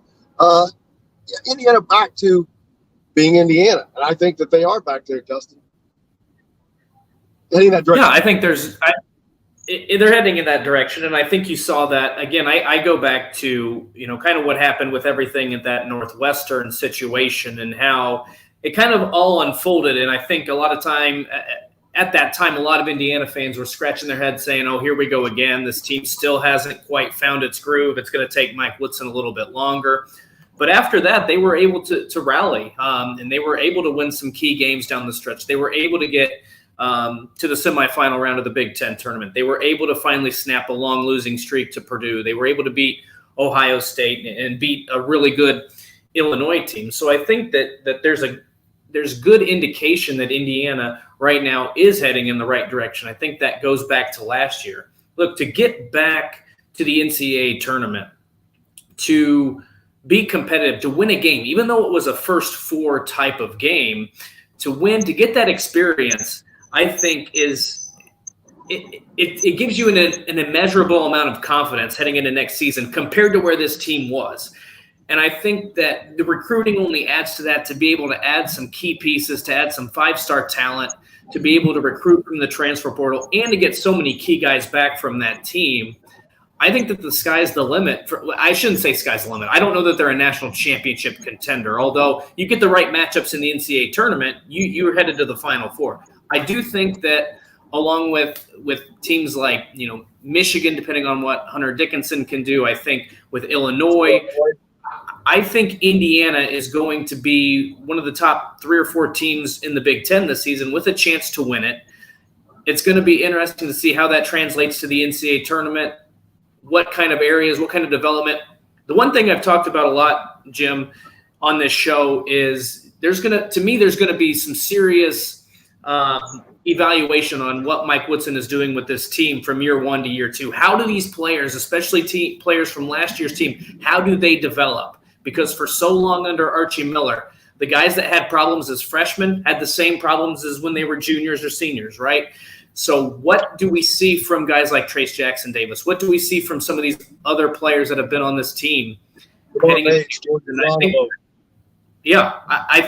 Indiana back to being Indiana, and I think that they are back there, Dustin. Heading that direction. Yeah, I think they're heading in that direction, and I think you saw that again. I go back to kind of what happened with everything at that Northwestern situation and how it kind of all unfolded. And I think a lot of time at that time, a lot of Indiana fans were scratching their heads saying, "Oh, here we go again. This team still hasn't quite found its groove. It's going to take Mike Woodson a little bit longer." But after that, they were able to rally, and they were able to win some key games down the stretch. They were able to get to the semifinal round of the Big Ten tournament. They were able to finally snap a long losing streak to Purdue. They were able to beat Ohio State and beat a really good Illinois team. So I think that there's good indication that Indiana right now is heading in the right direction. I think that goes back to last year. Look, to get back to the NCAA tournament, to be competitive, to win a game, even though it was a first four type of game, to win, to get that experience, I think it gives you an immeasurable amount of confidence heading into next season compared to where this team was. And I think that the recruiting only adds to that, to be able to add some key pieces, to add some five-star talent, to be able to recruit from the transfer portal, and to get so many key guys back from that team. I think that the sky's the limit. I shouldn't say sky's the limit. I don't know that they're a national championship contender, although you get the right matchups in the NCAA tournament, you're headed to the Final Four. I do think that along with teams like Michigan, depending on what Hunter Dickinson can do, I think with Illinois, I think Indiana is going to be one of the top 3 or 4 teams in the Big Ten this season with a chance to win it. It's going to be interesting to see how that translates to the NCAA tournament, what kind of areas, what kind of development. The one thing I've talked about a lot, Jim, on this show is there's going to be some serious evaluation on what Mike Woodson is doing with this team from year 1 to year 2. How do these players, especially players from last year's team, how do they develop? Because for so long under Archie Miller, the guys that had problems as freshmen had the same problems as when they were juniors or seniors, right? So what do we see from guys like Trace Jackson Davis? What do we see from some of these other players that have been on this team? I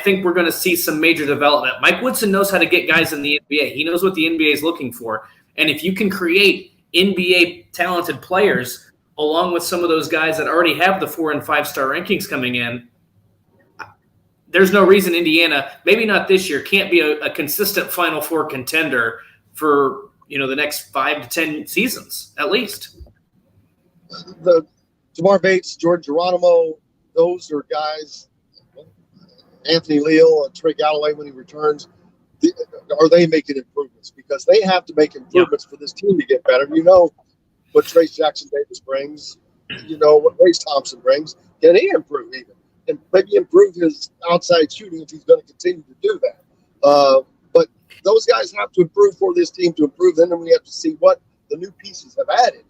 think we're going to see some major development. Mike Woodson knows how to get guys in the NBA. He knows what the NBA is looking for. And if you can create NBA talented players along with some of those guys that already have the 4- and 5-star rankings coming in, there's no reason Indiana, maybe not this year, can't be a consistent Final Four contender for the next 5 to 10 seasons at least. The Jamar Bates, Jordan Geronimo, those are guys. Anthony Leal and Trey Galloway when he returns, are they making improvements? Because they have to make improvements for this team to get better. What Trace Jackson Davis brings, what Race Thompson brings. Can he improve even? And maybe improve his outside shooting if he's going to continue to do that. But those guys have to improve for this team to improve. Then we have to see what the new pieces have added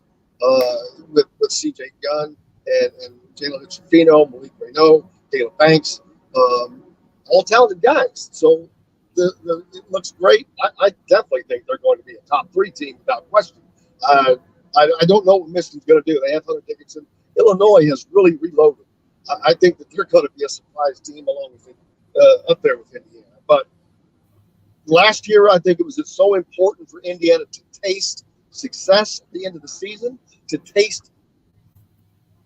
with C.J. Gunn and Jalen Trufino, Malik Renault, Caleb Banks. All talented guys. So it looks great. I definitely think they're going to be a top 3 team without question. I don't know what Michigan's going to do. They have Hunter Dickinson. Illinois has really reloaded. I think that they're going to be a surprise team along with up there with Indiana. But last year, I think it was so important for Indiana to taste success at the end of the season, to taste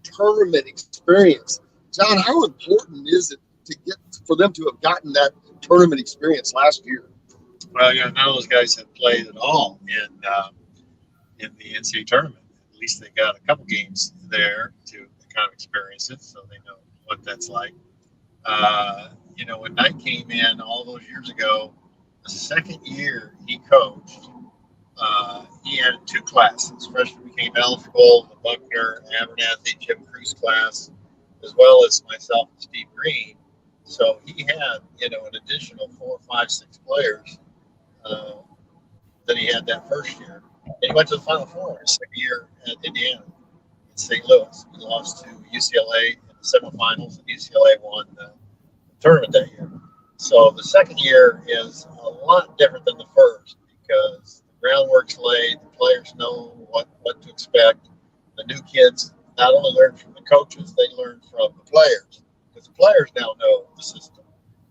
tournament experience. John, how important is it for them to have gotten that tournament experience last year? Well, none of those guys have played at all in the NCAA tournament. At least they got a couple games there to kind of experience it, so they know what that's like. When Knight came in all those years ago, the second year he coached, he had 2 classes. Freshmen became eligible, the Buckner, Abernathy, Jim Cruz class, as well as myself and Steve Green. So he had, an additional 4, 5, 6 players than he had that first year. And he went to the Final Four his second year at Indiana in St. Louis. He lost to UCLA in the semifinals, and UCLA won the tournament that year. So the second year is a lot different than the first because the groundwork's laid, the players know what to expect. The new kids not only learn from the coaches, they learn from the players, because the players now know the system.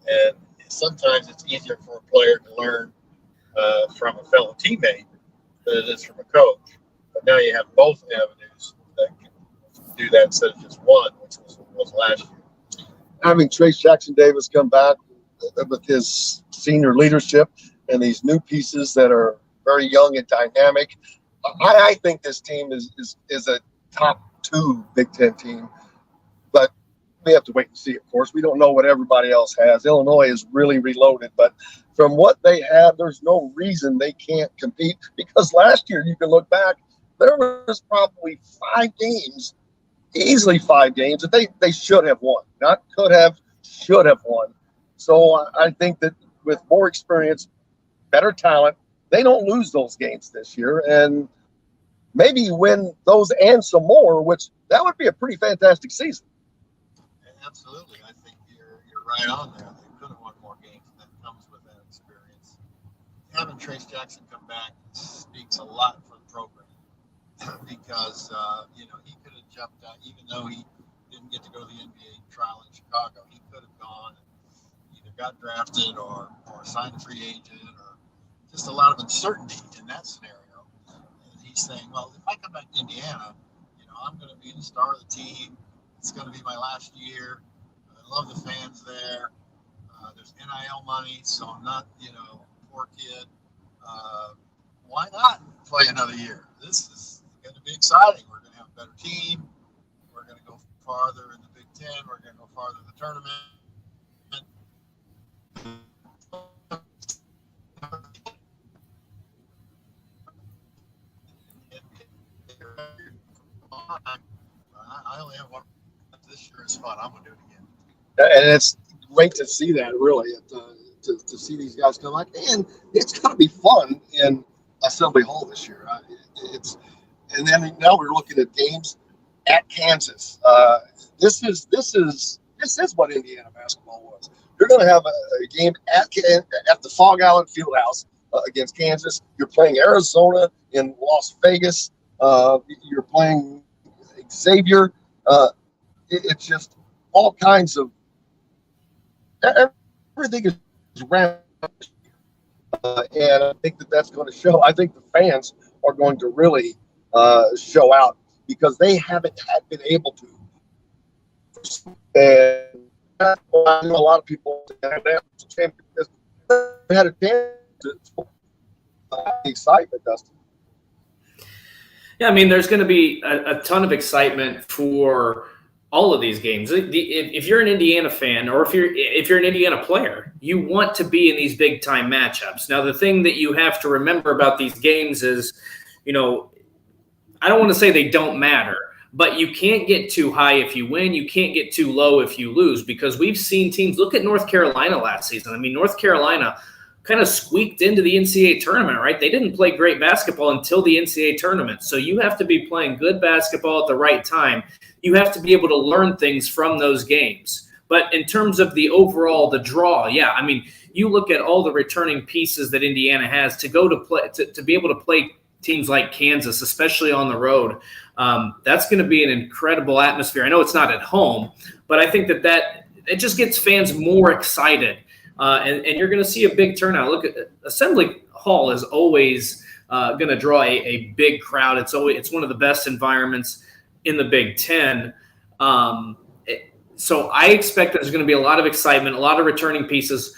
And sometimes it's easier for a player to learn from a fellow teammate than it is from a coach. But now you have both avenues that can do that instead of just one, which was last year. Having Trace Jackson Davis come back with his senior leadership and these new pieces that are very young and dynamic, I think this team is a top 2 Big Ten team. But we have to wait and see, of course. We don't know what everybody else has. Illinois is really reloaded, but from what they have, there's no reason they can't compete, because last year, you can look back, there was probably 5 games, easily 5 games, that they should have won. Not could have, should have won. So I think that with more experience, better talent, they don't lose those games this year, and maybe win those and some more, which that would be a pretty fantastic season. Absolutely. I think you're right on there. They could have won more games, and that comes with that experience. Having Trace Jackson come back speaks a lot for the program, because he could have jumped out, even though he didn't get to go to the NBA trial in Chicago. He could have gone and either got drafted or signed a free agent, or just a lot of uncertainty in that scenario. And he's saying, well, if I come back to Indiana, I'm going to be the star of the team. It's going to be my last year. I love the fans there. There's NIL money, so I'm not, poor kid. Why not play another year? This is going to be exciting. We're going to have a better team. We're going to go farther in the Big Ten. We're going to go farther in the tournament. I only have one. This year is fun. I'm going to do it again. And it's great to see that, really, to see these guys come back. And it's going to be fun in Assembly Hall this year. And then now we're looking at games at Kansas. This is what Indiana basketball was. You're going to have a game at the Fog Island Fieldhouse against Kansas. You're playing Arizona in Las Vegas. You're playing Xavier. It's just all kinds of everything is ramped. And I think that's going to show. I think the fans are going to really show out, because they haven't been able to. And I know a lot of people had a chance to excitement, Dustin. Yeah, I mean, there's going to be a ton of excitement for all of these games. If you're an Indiana fan, or if you're an Indiana player, you want to be in these big time matchups. Now, the thing that you have to remember about these games is, I don't want to say they don't matter, but you can't get too high if you win. You can't get too low if you lose, because we've seen teams. Look at North Carolina last season. I mean, North Carolina kind of squeaked into the NCAA tournament, right? They didn't play great basketball until the NCAA tournament. So you have to be playing good basketball at the right time. You have to be able to learn things from those games. But in terms of the overall, the draw, yeah, I mean, you look at all the returning pieces that Indiana has to go to play, to be able to play teams like Kansas, especially on the road. That's going to be an incredible atmosphere. I know it's not at home, but I think that it just gets fans more excited. And you're going to see a big turnout. Look, at Assembly Hall is always going to draw a big crowd. It's one of the best environments in the Big Ten. So I expect there's going to be a lot of excitement, a lot of returning pieces,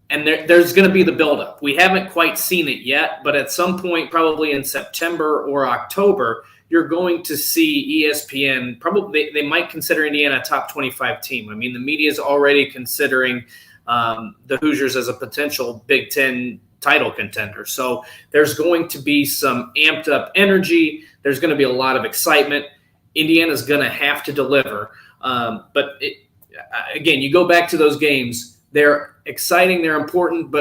and there's going to be the buildup. We haven't quite seen it yet, but at some point, probably in September or October, you're going to see ESPN. Probably they might consider Indiana a top 25 team. I mean, the media is already considering the Hoosiers as a potential Big Ten title contender. So there's going to be some amped up energy. There's going to be a lot of excitement. Indiana's going to have to deliver. But again, you go back to those games, they're exciting, they're important,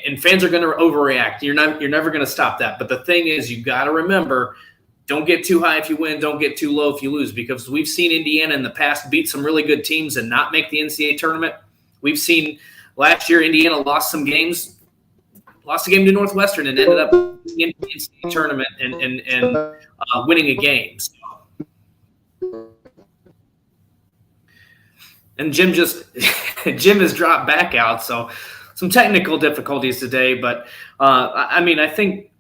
and fans are going to overreact. You're never going to stop that. But the thing is, you got to remember, don't get too high if you win, don't get too low if you lose, because we've seen Indiana in the past beat some really good teams and not make the NCAA tournament. We've seen last year Indiana lost some games, lost a game to Northwestern and ended up getting into the NCAA tournament and winning a game. So. And Jim has dropped back out, so some technical difficulties today. But I mean, I think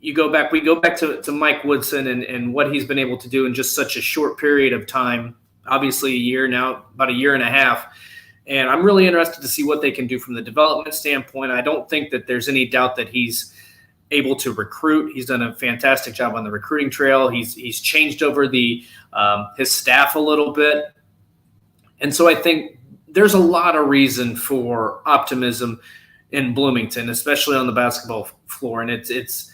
we go back to Mike Woodson and what he's been able to do in just such a short period of time. Obviously, a year now, about a year and a half. And I'm really interested to see what they can do from the development standpoint. I don't think that there's any doubt that he's able to recruit. He's done a fantastic job on the recruiting trail. He's changed over his staff a little bit. And so I think there's a lot of reason for optimism in Bloomington, especially on the basketball floor. And it's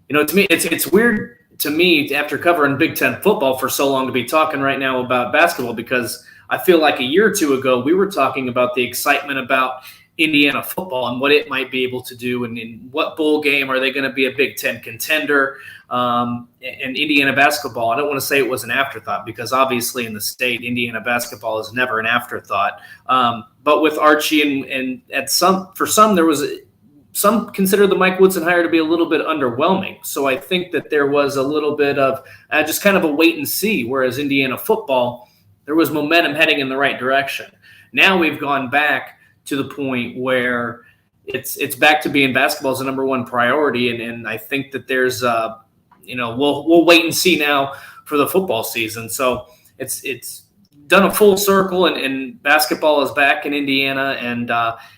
to me, it's weird to me after covering Big Ten football for so long to be talking right now about basketball, because I feel like a year or two ago we were talking about the excitement about Indiana football and what it might be able to do, and in what bowl game are they going to be a Big Ten contender, and Indiana basketball. I don't want to say it was an afterthought, because obviously in the state, Indiana basketball is never an afterthought. But with Archie and for some there was some consider the Mike Woodson hire to be a little bit underwhelming. So I think that there was a little bit of just kind of a wait and see, whereas Indiana football, there was momentum heading in the right direction. Now we've gone back to the point where it's back to being basketball as the number one priority. And I think that there's, we'll wait and see now for the football season. So it's done a full circle, and basketball is back in Indiana. And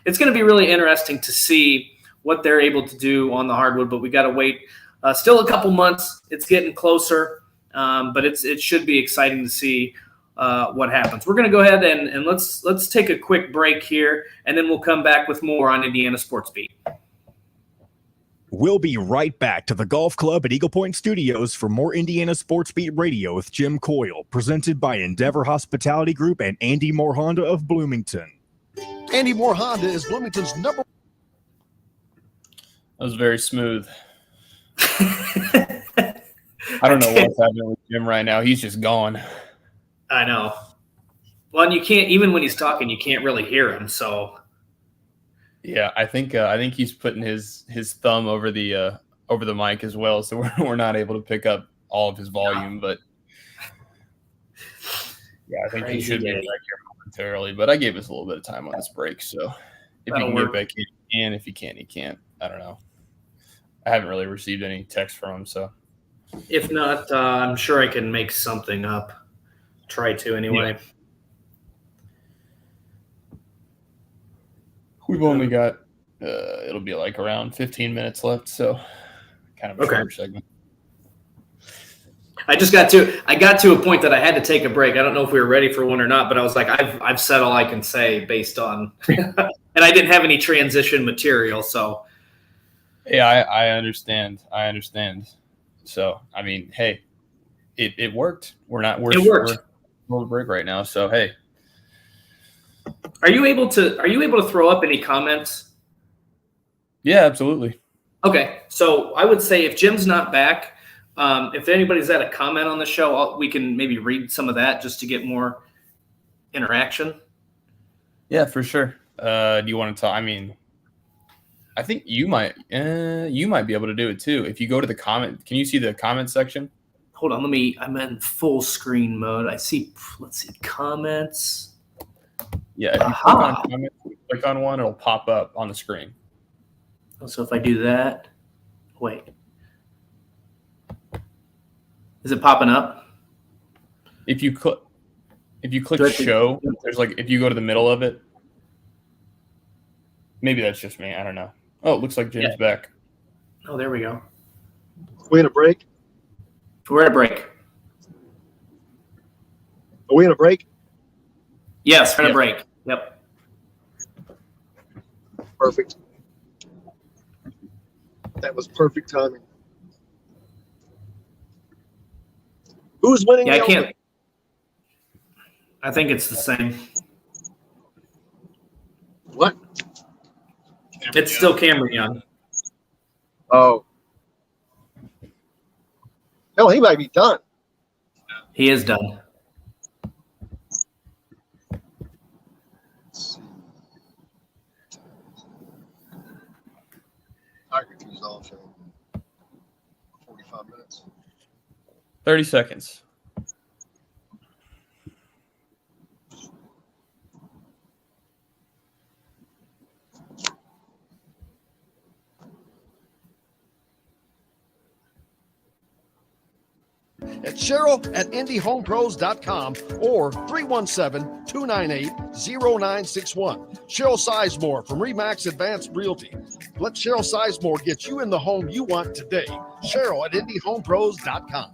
it's going to be really interesting to see what they're able to do on the hardwood, but we got to wait still a couple months. It's getting closer, but it should be exciting to see what happens. We're going to go ahead and let's take a quick break here, and then we'll come back with more on Indiana Sports Beat. We'll be right back to the Golf Club at Eagle Point Studios for more Indiana Sports Beat Radio with Jim Coyle, presented by Endeavor Hospitality Group and Andy Moore Honda of Bloomington. Andy Moore Honda is Bloomington's number. That was very smooth. I don't know what's happening with Jim right now. He's just gone. I know. Well, and you can't, even when he's talking, you can't really hear him. So, yeah, I think he's putting his thumb over the mic as well, so we're not able to pick up all of his volume. But yeah, I think he should be back here momentarily. But I gave us a little bit of time on this break, so if you can get back in, he can. If you can't, he can't. I don't know. I haven't really received any text from him, so if not, I'm sure I can make something up. Try to anyway. Yeah. We've only got it'll be like around 15 minutes left, so kind of a short segment. I got to a point that I had to take a break. I don't know if we were ready for one or not, but I was like, I've said all I can say based on and I didn't have any transition material, so yeah, I understand. So I mean, hey, it worked. We're on break right now, so hey. Are you able to throw up any comments? Yeah, absolutely. Okay, so I would say if Jim's not back, if anybody's had a comment on the show, we can maybe read some of that just to get more interaction. Yeah, for sure. Do you want to talk? I mean, I think you might be able to do it too. If you go to the comment, can you see the comment section? Hold on, I'm in full screen mode. Let's see, comments. Yeah, if you click on one, it'll pop up on the screen. So if I do that, wait. Is it popping up? If you click show, there's like, if you go to the middle of it, maybe that's just me. I don't know. Oh, it looks like Jim's back. Oh, there we go. We in a break? We're at a break. Are we in a break? Yes, we're in a break. Yep. Perfect. That was perfect timing. Who's winning? Yeah, I can't. I think it's the same. What? It's still Cameron Young. Oh. Hell, he might be done. He is done. Tigers also. 45 minutes. 30 seconds. At Cheryl at IndyHomePros.com or 317-298-0961. Cheryl Sizemore from Remax Advanced Realty. Let Cheryl Sizemore get you in the home you want today. Cheryl at IndyHomePros.com.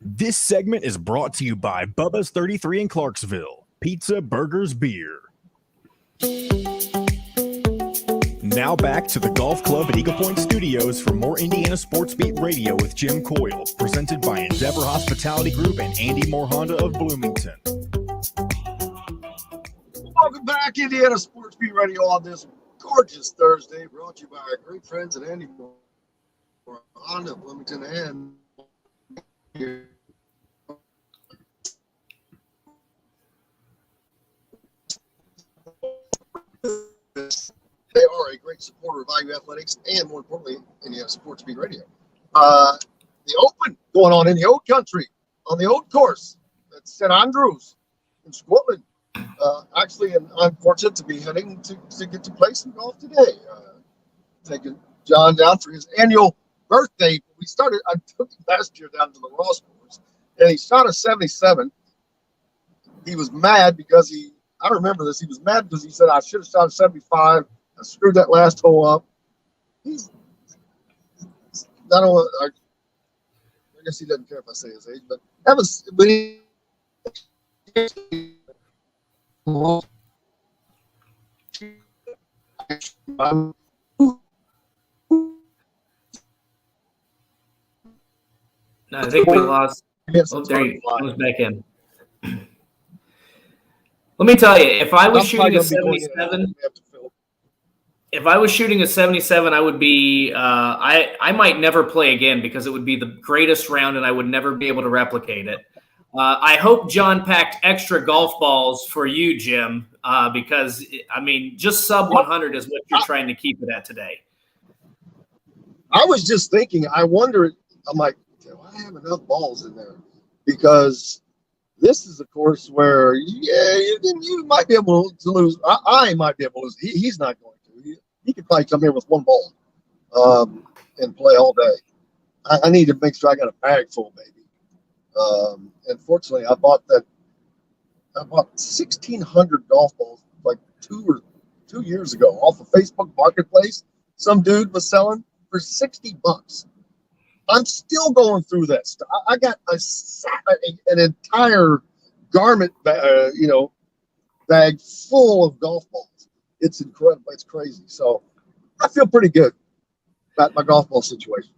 This segment is brought to you by Bubba's 33 in Clarksville. Pizza, burgers, beer. Now back to the Golf Club at Eagle Point Studios for more Indiana Sports Beat Radio with Jim Coyle, presented by Endeavor Hospitality Group and Andy Moore Honda of Bloomington. Welcome back, Indiana Sports Beat Radio on this gorgeous Thursday, brought to you by our great friends at Andy Moore Honda of Bloomington and they are a great supporter of IU Athletics and, more importantly, Indiana Sports Beat Radio. The Open going on in the Old Country on the Old Course at St. Andrews in Scotland. Actually, I'm fortunate to be heading to get to play some golf today. Taking John down for his annual birthday. I took him last year down to the Ross Course, and he shot a 77. He was mad because I remember this. He was mad because he said, I should have shot a 75. I screwed that last hole up. I guess he doesn't care if I say his age, but No, I think we lost. Oh, there he comes back in. Let me tell you, if I was shooting a 77, I would be. I might never play again because it would be the greatest round, and I would never be able to replicate it. I hope John packed extra golf balls for you, Jim, because I mean, just sub 100 is what you're trying to keep it at today. I was just thinking. I wonder. I'm like, do I have enough balls in there? Because this is a course where, you might be able to lose. I might be able to lose. He's not going to. He could probably come here with one ball and play all day. I need to make sure I got a bag full, baby. And fortunately, I bought 1,600 golf balls like 2 years ago off of Facebook Marketplace. Some dude was selling for $60. I'm still going through that stuff. I got an entire garment, bag full of golf balls. It's incredible. It's crazy. So I feel pretty good about my golf ball situation.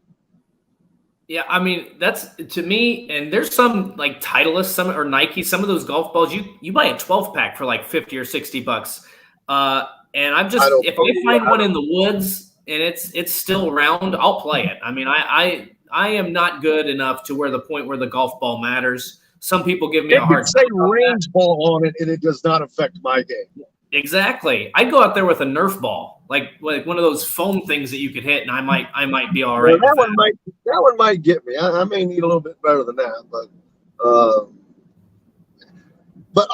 Yeah, I mean, that's to me, and there's some like Titleist, or Nike, some of those golf balls you buy a 12-pack for like $50 or $60. And I'm just, if I find one in the woods and it's still round, I'll play it. I mean, I am not good enough to where the point where the golf ball matters. Some people give me a hard time. Say range ball on it, and it does not affect my game. Exactly. I'd go out there with a Nerf ball, like one of those foam things that you could hit, and I might be all right. Well, that one might get me. I may need a little bit better than that, but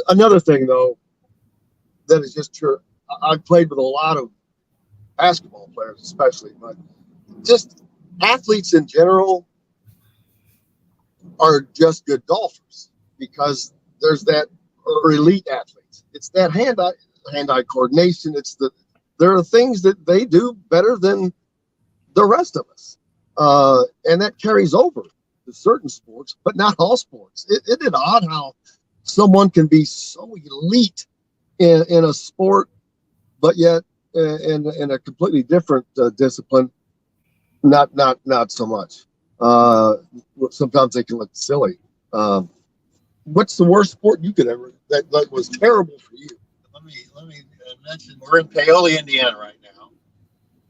another thing though that is just true. I've played with a lot of basketball players, especially, but just athletes in general are just good golfers because there's that, or elite athletes. It's that hand-eye coordination. There are things that they do better than the rest of us, and that carries over to certain sports, but not all sports. Isn't it odd how someone can be so elite in a sport, but yet in a completely different discipline, not so much. Sometimes they can look silly. What's the worst sport you could ever that was terrible for you? Let me mention we're in Paoli, Indiana right now,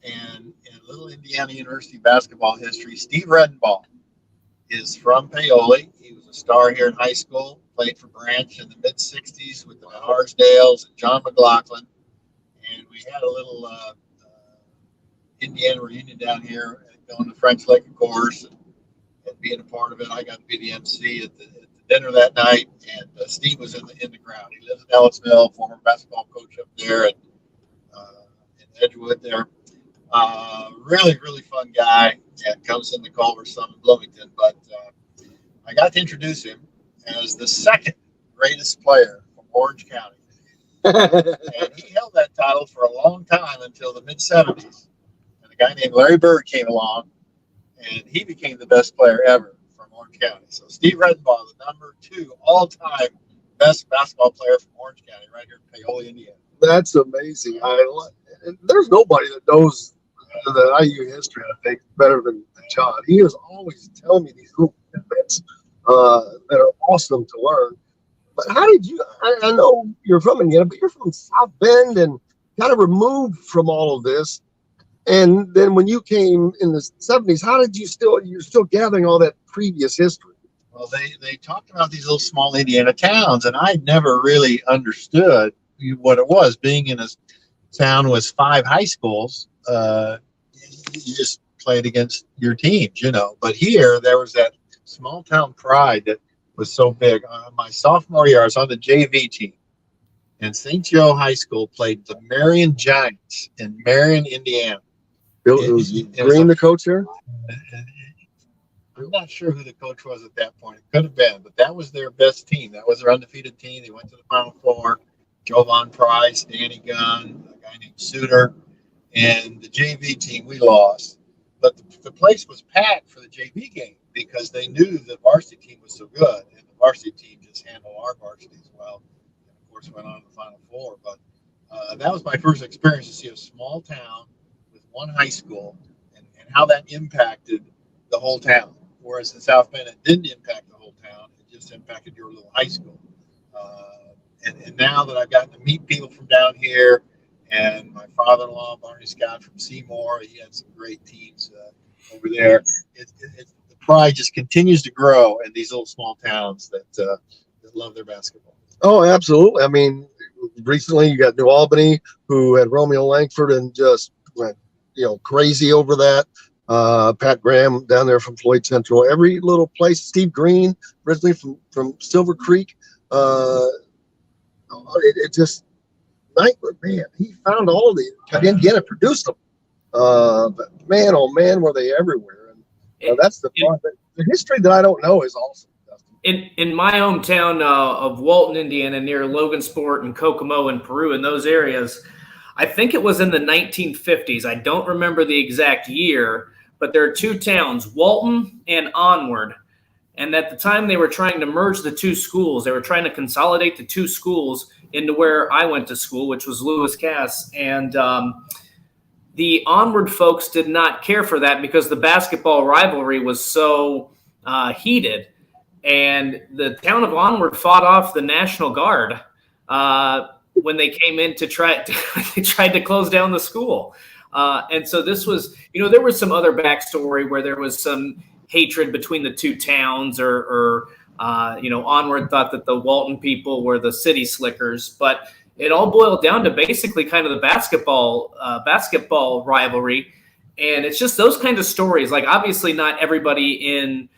and in little Indiana University basketball history, Steve Redenbaugh is from Paoli. He was a star here in high school. Played for Branch in the mid '60s with the Harsdales and John McLaughlin, and we had a little Indiana reunion down here going to French Lake, of course. And being a part of it. I got to be the MC at the dinner that night, and Steve was in the crowd. He lives in Ellisville, former basketball coach up there in Edgewood there. Really, really fun guy, and comes in the Culver Summit, Bloomington. But I got to introduce him as the second greatest player from Orange County. And he held that title for a long time until the mid-'70s. And a guy named Larry Bird came along, and he became the best player ever from Orange County. So Steve Redenbaugh, the number 2 all-time best basketball player from Orange County, right here in Paoli, Indiana. That's amazing. There's nobody that knows the IU history, I think, better than John. He is always telling me these little tidbits that are awesome to learn. But how did you? I know you're from Indiana, but you're from South Bend and kind of removed from all of this. And then when you came in the 70s, how did you're still gathering all that previous history? Well, they talked about these little small Indiana towns, and I never really understood what it was. Being in a town with 5 high schools, you just played against your teams, But here, there was that small town pride that was so big. My sophomore year, I was on the JV team, and St. Joe High School played the Marion Giants in Marion, Indiana. Was Green the coach here? I'm not sure who the coach was at that point. It could have been, but that was their best team. That was their undefeated team. They went to the Final Four. Jovan Price, Danny Gunn, a guy named Suter, and the JV team, we lost. But the place was packed for the JV game because they knew the varsity team was so good, and the varsity team just handled our varsity as well. And of course, went on to the Final Four. But that was my first experience to see a small town with 1 high school and how that impacted the whole town. Whereas in South Bend, it didn't impact the whole town. It just impacted your little high school. And now that I've gotten to meet people from down here, and my father-in-law, Barney Scott from Seymour, he had some great teams over there. The pride just continues to grow in these little small towns that love their basketball. Oh, absolutely. I mean, recently you got New Albany, who had Romeo Langford and just went, crazy over that. Pat Graham down there from Floyd Central. Every little place. Steve Green, originally from Silver Creek. It just, man, he found all of these. Indiana produced them. But man, oh man, were they everywhere. And that's the part. The history that I don't know is awesome. In my hometown of Walton, Indiana, near Logansport and Kokomo and Peru, in those areas, I think it was in the 1950s. I don't remember the exact year, but there are 2 towns, Walton and Onward. And at the time, they were trying to merge the 2 schools. They were trying to consolidate the 2 schools into where I went to school, which was Lewis Cass. And the Onward folks did not care for that because the basketball rivalry was so heated. And the town of Onward fought off the National Guard when they came in to they tried to close down the school. And so this was, there was some other backstory where there was some hatred between the 2 towns or Onward thought that the Walton people were the city slickers, but it all boiled down to basically kind of the basketball rivalry. And it's just those kinds of stories. Like, obviously not everybody in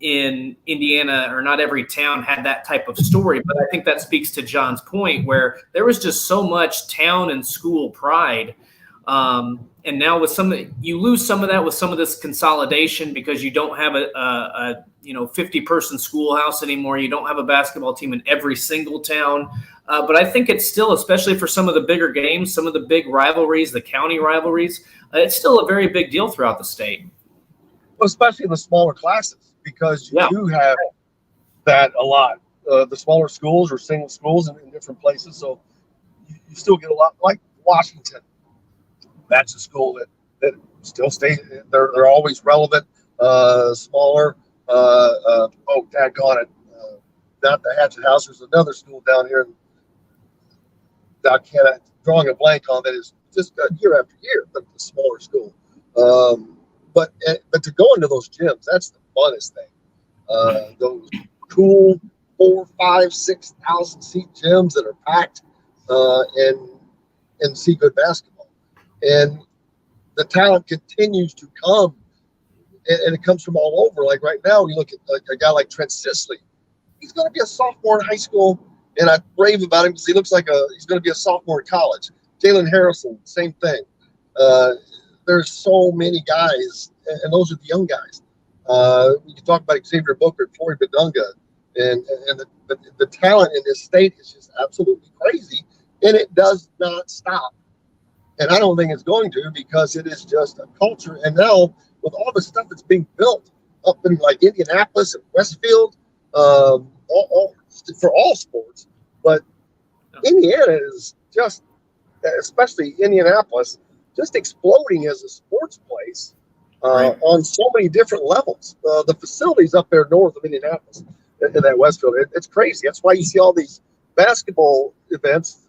Indiana or not every town had that type of story, but I think that speaks to John's point where there was just so much town and school pride. And now with you lose some of that with some of this consolidation because you don't have a 50-person schoolhouse anymore. You don't have a basketball team in every single town. But I think it's still, especially for some of the bigger games, some of the big rivalries, the county rivalries, it's still a very big deal throughout the state. Well, especially in the smaller classes, because you do have that a lot. The smaller schools or single schools in different places. So you still get a lot, like Washington. That's a school that still stays. They're always relevant. Smaller. Daggone it. Not the Hatchet House. There's another school down here. I can't drawing a blank on that is just year after year, but it's a smaller school. But to go into those gyms, that's the funnest thing. Those cool 4,000, 5,000, 6,000 seat gyms that are packed and see good basketball. And the talent continues to come and it comes from all over. Like right now, you look at like a guy like Trent Sisley. He's going to be a sophomore in high school, and I rave about him because he looks like he's going to be a sophomore in college. Jalen Harrison, same thing. There's so many guys, and those are the young guys. We can talk about Xavier Booker and Floyd Badunga, and the talent in this state is just absolutely crazy, and it does not stop. And I don't think it's going to, because it is just a culture. And now with all the stuff that's being built up in like Indianapolis and Westfield, for all sports, but Indiana is just, especially Indianapolis, just exploding as a sports place on so many different levels. The facilities up there north of Indianapolis in that Westfield, it's crazy. That's why you see all these basketball events,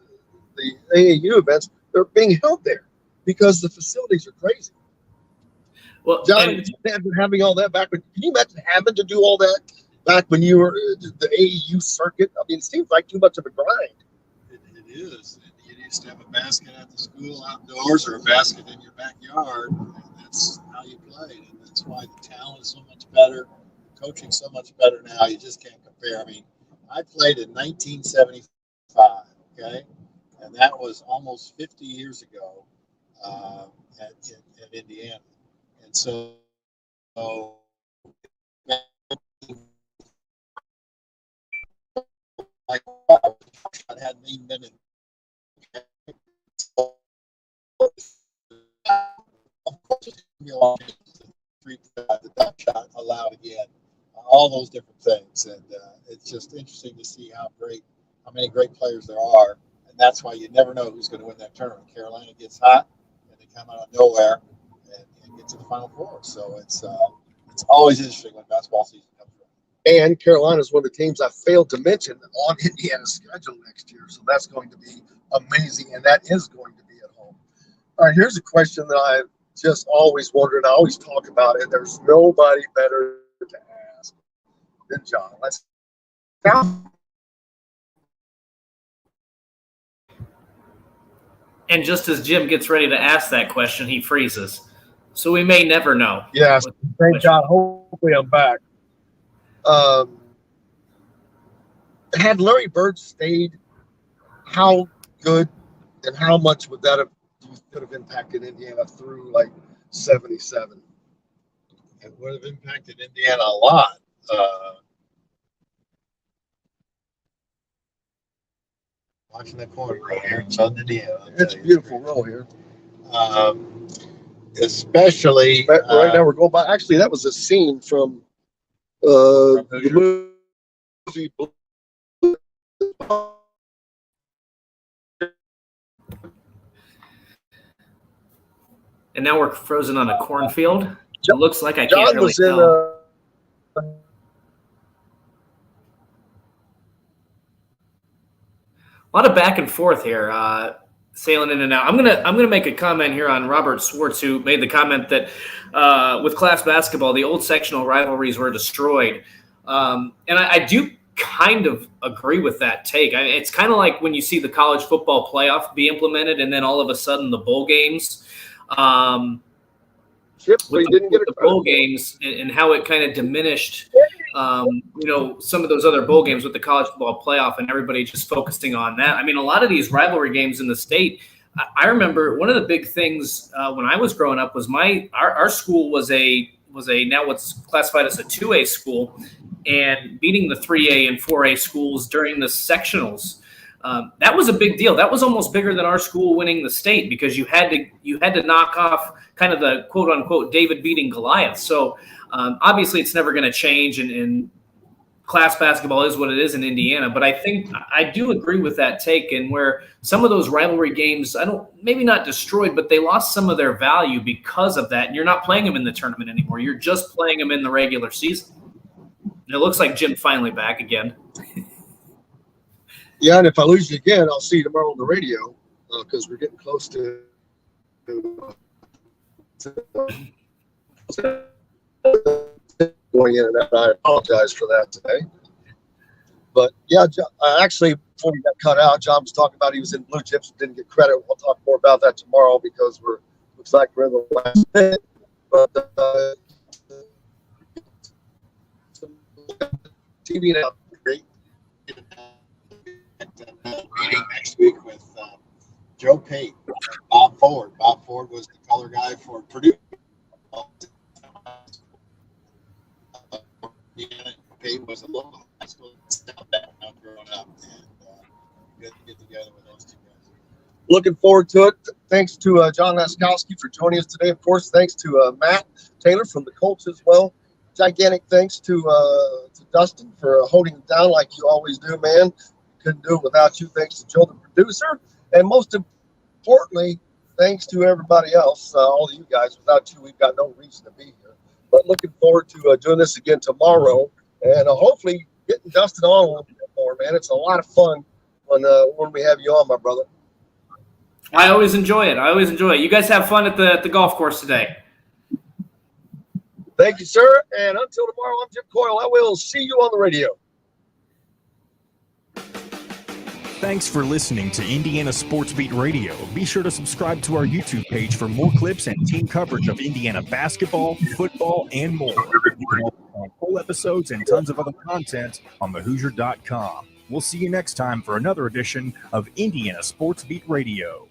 the AAU events, they're being held there because the facilities are crazy. Well, John, imagine having all that back when, can you imagine having to do all that back when you were the AAU circuit? I mean, it seems like too much of a grind. It is. You used to have a basket at the school outdoors or a basket in your backyard, and that's how you played. And that's why the talent is so much better, the coaching so much better now. You just can't compare. I mean, I played in 1975, okay? And that was almost 50 years ago at Indiana. And so like, I hadn't even been in. Of course, it's going to be a long the dump shot allowed again, all those different things. And it's just interesting to see how many great players there are. And that's why you never know who's going to win that tournament. Carolina gets hot, and they come out of nowhere and get to the Final Four. So it's always interesting when basketball season comes around. And Carolina is one of the teams I failed to mention on Indiana's schedule next year. So that's going to be amazing, and that is going to be at home. All right, here's a question that I've just always wondered. I always talk about it. There's nobody better to ask than John. Let's now. And just as Jim gets ready to ask that question, he freezes. So we may never know. Yes. Thank God. Hopefully I'm back. Had Larry Bird stayed, how good and how much would that have impacted Indiana through like 77? It would have impacted Indiana a lot. Watching that corner right here in Southern Indiana. It's a beautiful row here. Especially right now we're going by. Actually, that was a scene from the movie. And now we're frozen on a cornfield. It looks like I can't John really was in tell. A lot of back and forth here, sailing in and out. I'm gonna make a comment here on Robert Swartz, who made the comment that with class basketball, the old sectional rivalries were destroyed, and I do kind of agree with that take. It's kind of like when you see the college football playoff be implemented, and then all of a sudden the bowl games. With the bowl games and how it kind of diminished, some of those other bowl games with the college football playoff and everybody just focusing on that. I mean, a lot of these rivalry games in the state, I remember one of the big things when I was growing up was our school was now what's classified as a 2A school, and beating the 3A and 4A schools during the sectionals. That was a big deal. That was almost bigger than our school winning the state, because you had to knock off kind of the quote unquote David beating Goliath. So obviously it's never going to change, and class basketball is what it is in Indiana. But I think I do agree with that take, and where some of those rivalry games, maybe not destroyed, but they lost some of their value because of that. And you're not playing them in the tournament anymore. You're just playing them in the regular season. And it looks like Jim's finally back again. Yeah, and if I lose you again, I'll see you tomorrow on the radio, because we're getting close to going in and out. I apologize for that today. But yeah, actually, before we got cut out, John was talking about he was in Blue Chips and didn't get credit. We'll talk more about that tomorrow, because looks like we're in the last minute. But TV now. Great. Meeting next week with Joe Pate, Bob Ford. Bob Ford was the color guy for Purdue. Pate was a local high school growing up, and good to get together with those two guys. Looking forward to it. Thanks to John Laskowski for joining us today. Of course, thanks to Matt Taylor from the Colts as well. Gigantic thanks to Dustin for holding it down like you always do, man. Couldn't do it without you. Thanks to Joe, the producer. And most importantly, thanks to everybody else, all of you guys. Without you, we've got no reason to be here. But looking forward to doing this again tomorrow. And hopefully getting Dustin on a little bit more, man. It's a lot of fun when we have you on, my brother. I always enjoy it. You guys have fun at the golf course today. Thank you, sir. And until tomorrow, I'm Jim Coyle. I will see you on the radio. Thanks for listening to Indiana Sports Beat Radio. Be sure to subscribe to our YouTube page for more clips and team coverage of Indiana basketball, football, and more. You can also find full episodes and tons of other content on thehoosier.com. We'll see you next time for another edition of Indiana Sports Beat Radio.